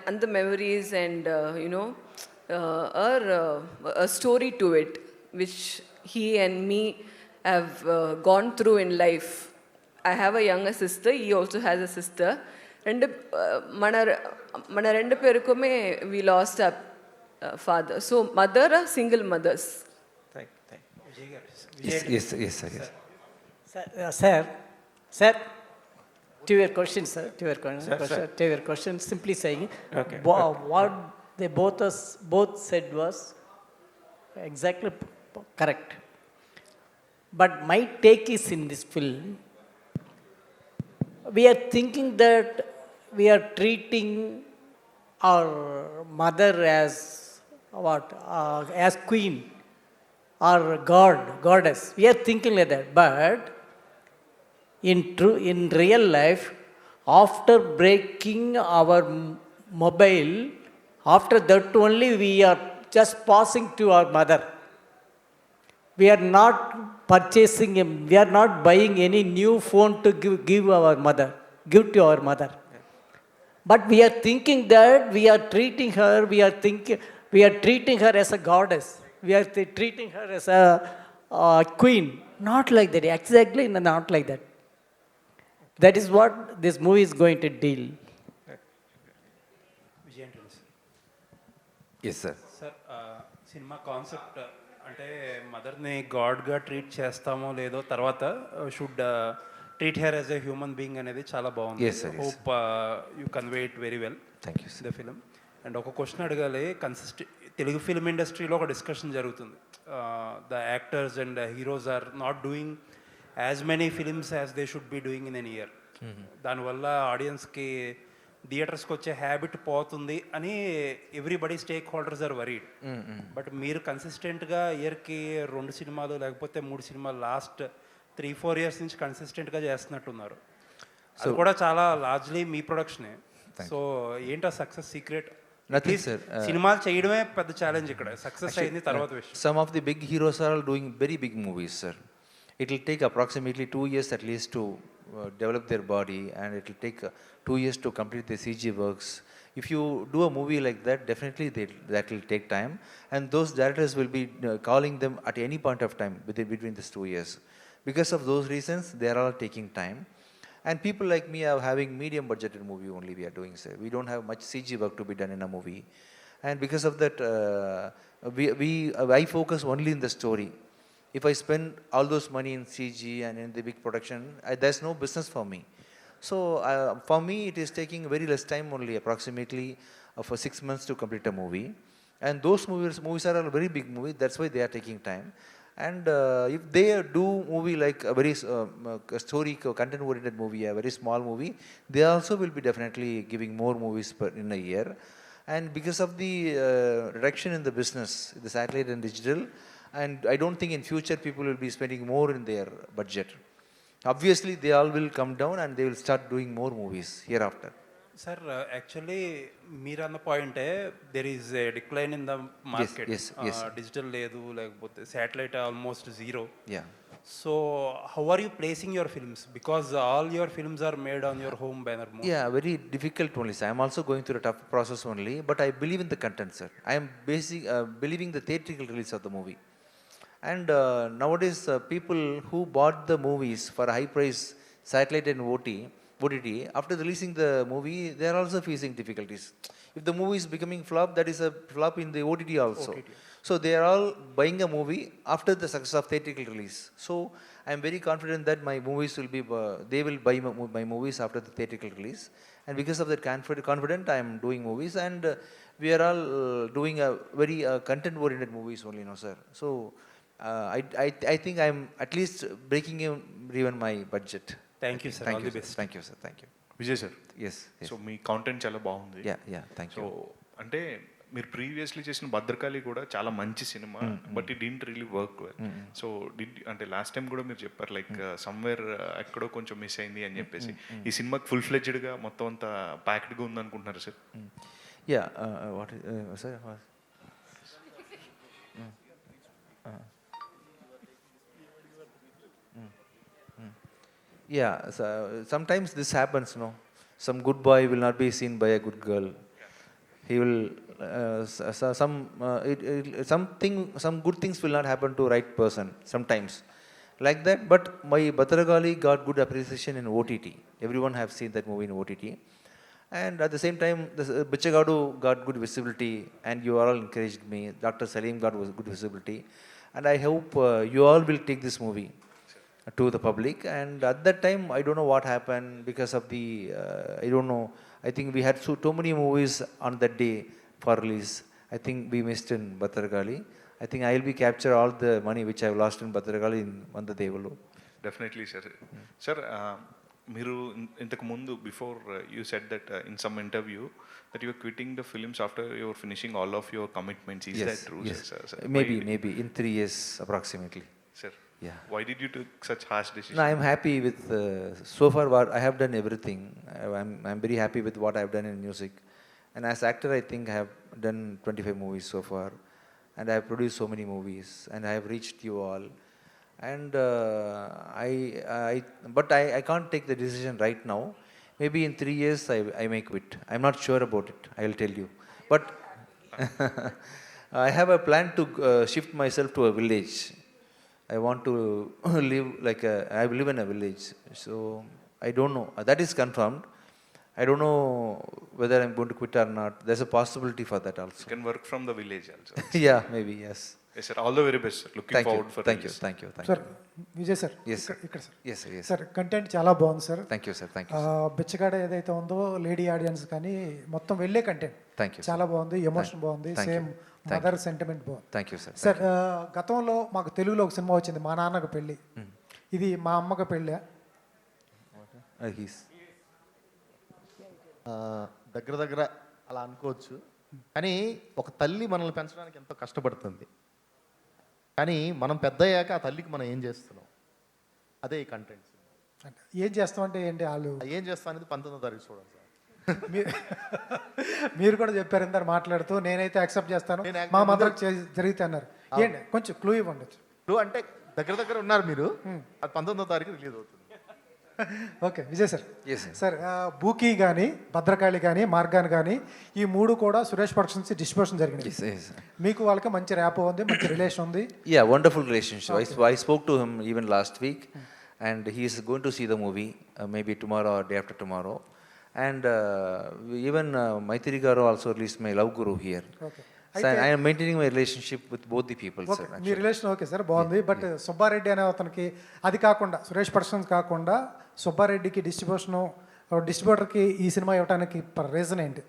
and the memories and a story to it, which he and me have gone through in life. I have a younger sister, he also has a sister. And mana rendu perukume we lost our father. So mother are single mothers. Yes, sir. Sir, to your question, sir, to your question, simply saying, Okay. What they both said was exactly correct. But my take is, in this film, we are thinking that we are treating our mother as what? As queen or goddess. We are thinking like that. But in real life, after breaking our mobile, after that only we are just passing to our mother. We are not purchasing, we are not buying any new phone to give to our mother. But we are thinking that we are treating her, we are treating her as a goddess. We are treating her as a queen. Not like that, exactly not like that. That is what this movie is going to deal. Yes, sir. Sir, cinema concept అంటే మదర్ని గాడ్గా treat చేస్తామో లేదో తర్వాత should treat her as a human being అనేది చాలా బాగుంది. Yes, sir, yes. Hope you convey it very well. Thank you the film. And ఒక క్వశ్చన్ అడగాలి. తెలుగు ఫిల్మ్ ఇండస్ట్రీలో ఒక డిస్కషన్ జరుగుతుంది. The actors and heroes are not doing as many films as they should be doing in an year. దానివల్ల ఆడియన్స్కి థియేటర్స్కి వచ్చే habit పోతుంది అని everybody stakeholders are worried. But మీరు కన్సిస్టెంట్గా ఇయర్కి 2 సినిమాలు లేకపోతే 3 సినిమాలు లాస్ట్ 3-4 ఇయర్స్ నుంచి కన్సిస్టెంట్గా చేస్తున్నట్టున్నారు. అది కూడా చాలా లార్జ్లీ మీ ప్రొడక్షనే. సో ఏంటో సక్సెస్ సీక్రెట్? Nothing, sir. సినిమాలు చేయడమే పెద్ద ఛాలెంజ్ ఇక్కడ. సక్సెస్ అయింది తర్వాత విషయం. Some of the big heroes are all doing very big movies, sir. It will take approximately 2 years at least to develop their body, and it will take 2 years to complete the CG works. If you do a movie like that, definitely that will take time, and those directors will be calling them at any point of time between these 2 years. Because of those reasons, they are all taking time. And people like me are having medium budgeted movie only we are doing, sir. We don't have much CG work to be done in a movie. And because of that, I focus only in the story. If I spend all those money in CG and in the big production, there's no business for me. So for me, it is taking very less time only, approximately for 6 months to complete a movie. And those movies are a very big movie. That's why they are taking time. And if they do movie like a very story content oriented movie, a very small movie, they also will be definitely giving more movies in a year. And because of the reduction in the business, the satellite and digital, and I don't think in future people will be spending more in their budget. Obviously they all will come down and they will start doing more movies hereafter. Sir actually మీరు అన్న పాయింటే there is a decline in the market. Digital లేదు, లేకపోతే satellite almost zero. So how are you placing your films? Because all your films are made on your home banner. Very difficult only, sir. I am also going through a tough process only, but I believe in the content, sir. I am believing the theatrical release of the movie. And nowadays people who bought the movies for high price satellite and OTT, after releasing the movie, they are also facing difficulties. If the movie is becoming flop, that is a flop in the OTT also. So they are all buying a movie after the success of theatrical release. So I am very confident that my movies will be, they will buy my movies after the theatrical release. And because of that confident, I am doing movies, and we are all doing a very content-oriented movies only, no, sir. So I think I am at least breaking even my budget. Thank you sir. All the best. Thank you sir. Thank you. Vijay sir, yes. So మీ content చాలా బాగుంది. Thank you. So అంటే మీరు previously చేసిన భద్రకాళి కూడా చాలా మంచి cinema, but it didn't really work well. So అంటే లాస్ట్ టైం కూడా మీరు చెప్పారు లైక్ సమ్వేర్ ఎక్కడో కొంచెం మిస్ అయింది అని చెప్పేసి. ఈ సినిమాకి ఫుల్ ఫ్లెడ్జ్డ్గా మొత్తం అంతా ప్యాక్డ్గా ఉంది అనుకుంటున్నారు sir? What sir? So sometimes this happens, no? Some good boy will not be seen by a good girl. He will some good things will not happen to right person sometimes, like that. But my Bhadragali got good appreciation in OTT. Everyone have seen that movie in OTT, and at the same time, Bichagadu got good visibility, and you all encouraged me. Dr. Salim got good visibility, and I hope you all will take this movie to the public. And at that time, I don't know what happened because of the I don't know. I think we had too many movies on that day for release. I think we missed in Bhadragali. I think I will be capture all the money which I have lost in Bhadragali in Vandadevalu. Definitely, sir. Sir, మీరు ఇంతకు ముందు before you said that in some interview that you are quitting the films after you are finishing all of your commitments. Is that true, sir? Maybe in 3 years approximately. Sir, why did you take such harsh decision? No, I am happy with so far what I have done everything. I'm very happy with what I have done in music, and as actor I think I have done 25 movies so far, and I have produced so many movies, and I have reached you all. And I can't take the decision right now. Maybe in 3 years I may quit. I'm not sure about it, I will tell you. But I have a plan to shift myself to a village. I want to live I live in a village. So I don't know. That is confirmed. I don't know whether I'm going to quit or not. There's a possibility for that also. You can work from the village also. Yeah, maybe, yes. Yes, sir. All the very best, sir. Looking forward for Thank you. Sir, Vijay sir Yes, sir. ఇక్కడ sir Yes, sir. Yes, sir content చాలా బాగుంది sir. Thank you, sir. Thank you, బిచ్చగాడ ఏదైతే ఉందో lady audience కానీ మొత్తం వెళ్ళే content Thank you, sir. చాలా బాగుంది, ఎమోషన్ బాగుంది, Thank you. Same mother sentiment బాగుంది. Thank you, sir. సార్ గతంలో మాకు తెలుగులో ఒక సినిమా వచ్చింది మా నాన్నకు పెళ్ళి, ఇది మా అమ్మకు పెళ్ళి. He's దగ్గర దగ్గర అలా అనుకోవచ్చు, కానీ ఒక తల్లి మనల్ని పెంచడానికి ఎంతో కష్టపడుతుంది, కానీ మనం పెద్ద అయ్యాక ఆ తల్లికి మనం ఏం చేస్తున్నాం, అదే ఈ కంటెంట్. ఏం చేస్తామంటే ఏంటి వాళ్ళు ఏం చేస్తాం అనేది 19వ తారీఖు చూడండి సార్. మీరు కూడా చెప్పారు ఇందాక మాట్లాడుతూ, నేనైతే యాక్సెప్ట్ చేస్తాను, మా మదర్కి జరిగితే అన్నారు. ఏంటి కొంచెం క్లూ ఇవ్వండి. క్లూ అంటే దగ్గర దగ్గర ఉన్నారు మీరు, అది 19వ తారీఖు రిలీజ్ అవుతుంది. Okay Vijay sir. Yes, sir బూకీ కానీ భద్రకాళి కానీ మార్గాన్ కానీ ఈ మూడు కూడా సురేష్ ప్రొడక్షన్స్ డిస్ట్రిబ్యూషన్ జరిగింది. మీకు వాళ్ళకి మంచి ర్యాప్ ఉంది, మంచి రిలేషన్ ఉంది. Yeah, wonderful relationship. I spoke to him even last week, and he is going to see the movie maybe tomorrow or day after tomorrow. And even Maitri Garu also released my Love Guru here. Okay. So I am maintaining my relationship with both the people, sir. Me relation okay sir, బాగుంది. But Subbareddy అనే అతనికి అది కాకుండా, Suresh productions కాకుండా సుబ్బారెడ్డికి డిస్ట్రిబ్యూటర్కి ఈ cinema ఇవ్వడానికి reason ఏంటి?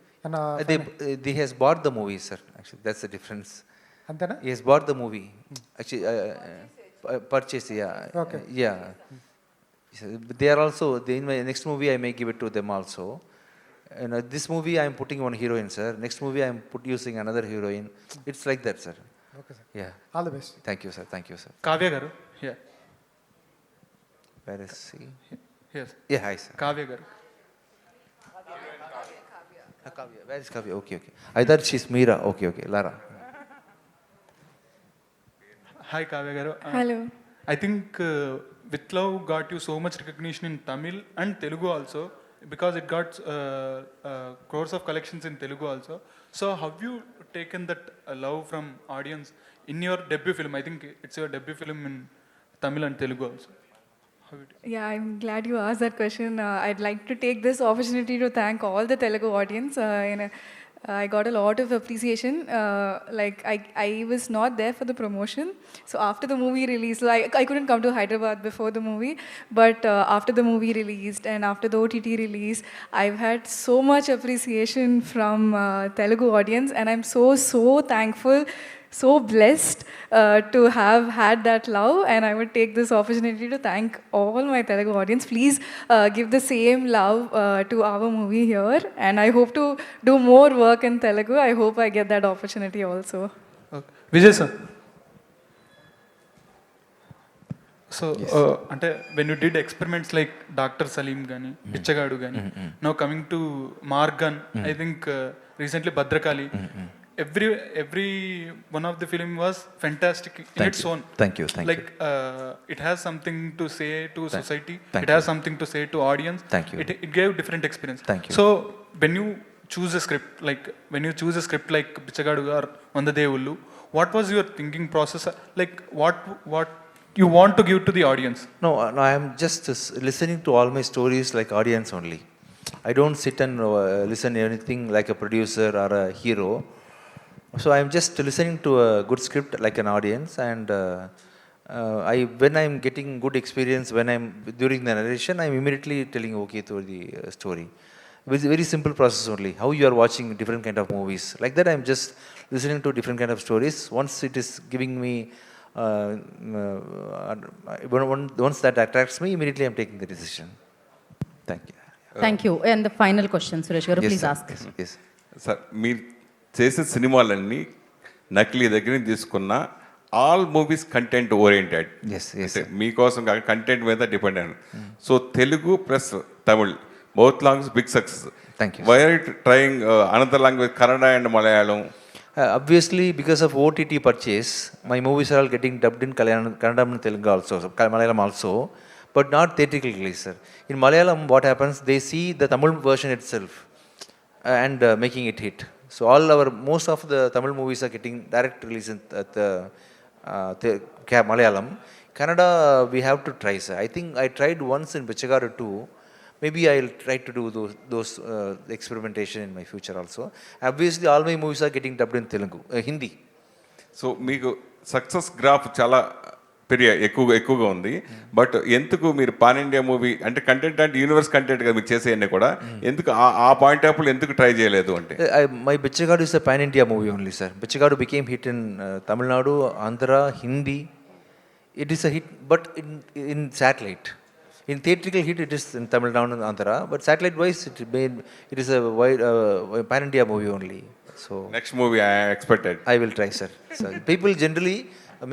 He has bought the movie, sir. Actually, that's the difference. అంతేనా? He has bought the movie. Actually, purchase, yeah. Okay. Yeah. They are also, in my next movie, I may give it to them also. And this movie, I am putting one heroine, sir. Next movie, I am using another heroine. It's like that, sir. Okay, sir. Yeah. All the best. Thank you, sir. Thank you, sir. Kavya Garu. Yeah. Where is he? Yes. Yeah, hi, sir. Kavya Garu. Kavya. Where is Kavya? Okay, okay. I thought she's Meera. Okay, okay. Lara. Hi, Kavya Garu. Hello. I think With Love got you so much recognition in Tamil and Telugu also, because it got crores of collections in Telugu also. So have you taken that love from audience in your debut film? I think it's your debut film in Tamil and Telugu also. Yeah, I'm glad you asked that question. I'd like to take this opportunity to thank all the Telugu audience. I got a lot of appreciation. I was not there for the promotion. So after the movie released, I couldn't come to Hyderabad before the movie. But after the movie released and after the OTT release, I've had so much appreciation from Telugu audience. And I'm so thankful, so blessed to have had that love. And I would take this opportunity to thank all my Telugu audience. Please give the same love to our movie here. And I hope to do more work in Telugu. I hope I get that opportunity also. Okay. Vijay sir. So, Yes. అంటే when you did experiments like Dr. Salim gani, Bichagadu gani, now coming to Margan, I think recently Bhadrakali, every one of the film was fantastic in its own. Thank you. It has something to say to society. Thank It has something to say to audience. Thank you. It gave different experience. Thank you. So when you choose a script, like Bichagadu or Vandadevullu, what was your thinking process? Like what you want to give to the audience? No, I am just listening to all my stories like audience only. I don't sit and listen anything like a producer or a hero. So I am just listening to a good script like an audience, and when I am getting good experience, when I am during the narration, I am immediately telling okay to the story. It's a very simple process only. How you are watching different kind of movies, like that I am just listening to different kind of stories. Once it is giving me, once that attracts me, immediately I am taking the decision. Thank you. Thank you. And the final question, Suresh Garu, please ask. Yes. Sir మీరు చేసే సినిమాలన్నీ నకిలీ దగ్గర నుంచి తీసుకున్న all movies content oriented. మీకోసం కాక content మీద డిపెండ్ అయ్యాను. So Telugu plus Tamil both language big success. Thank you. Why are trying another language Kannada and Malayalam? Obviously, because of OTT purchase, my movies are all getting dubbed in Kannada and Telugu also, Malayalam also, but not theatrical release, sir. In Malayalam, what happens, they see the Tamil version itself and making it hit. So most of the Tamil movies are getting direct release at Malayalam. Kannada, we have to try, sir. I think I tried once in Bichagaru too. Maybe I'll try to do those experimentation in my future also. Obviously, all my movies are getting dubbed in Telugu, Hindi. So మీకు success graph చాలా ఎక్కువగా ఉంది. But ఎందుకు మీరు pan India movie అంటే content అంటే universe content కదా మీరు చేసేవన్నీ కూడా, ఎందుకు ఆ పాయింట్ ఆఫ్ ఎందుకు ట్రై చేయలేదు అంటే? My Bichagadu is a pan India movie only, sir. Bichagadu became hit in Tamil Nadu, Andhra, Hindi. It is a hit, but in satellite. In theatrical hit, it is in Tamil Nadu and Andhra, but satellite wise, it is a wide pan India movie only. So next movie I expected. I will try, sir. So people generally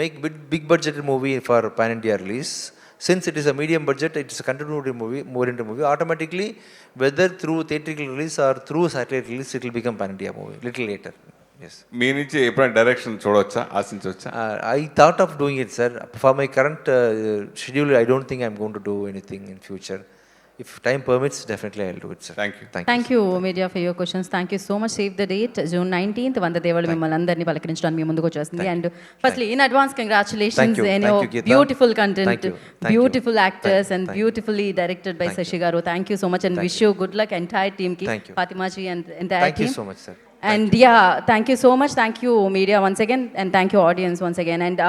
make big budget movie for pan India release. Since it is a medium budget, it is a continuity movie, more into movie. Automatically, whether through theatrical release or through satellite release, it will become pan India movie little later. Yes. మీ నుంచి ఎప్పుడైనా direction చూడవచ్చా, ఆశించవచ్చా? I thought of doing it, sir. For my current schedule, I don't think I'm going to do anything in future. If time permits, definitely I'll do it, sir. Thank you. Thank you media for your questions. Thank you so much. Save the date June 19th వందదేవుళ్ళు మిమ్మల్ని అందరినీ పలకరించడానికి మీ ముందుకు వచ్చేస్తుంది. And firstly in advance congratulations and beautiful content, beautiful actors and beautifully directed by Shashi గారు. Thank you so much and wish you good luck entire team కి, ఫాతిమాజీ and entire Thank you team. so much, sir. And yeah, thank you so much. Thank you media once again and thank you audience once again. And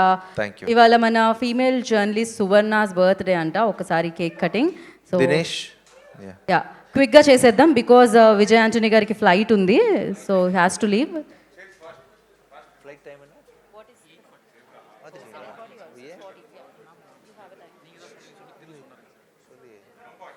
Thank you. ఇవాళ మన female journalist Suvarna's birthday అంట. ఒకసారి cake cutting. So Dinesh. Yeah క్విక్గా చేసేద్దాం because Vijay Antony గారికి flight ఉంది, so has to leave.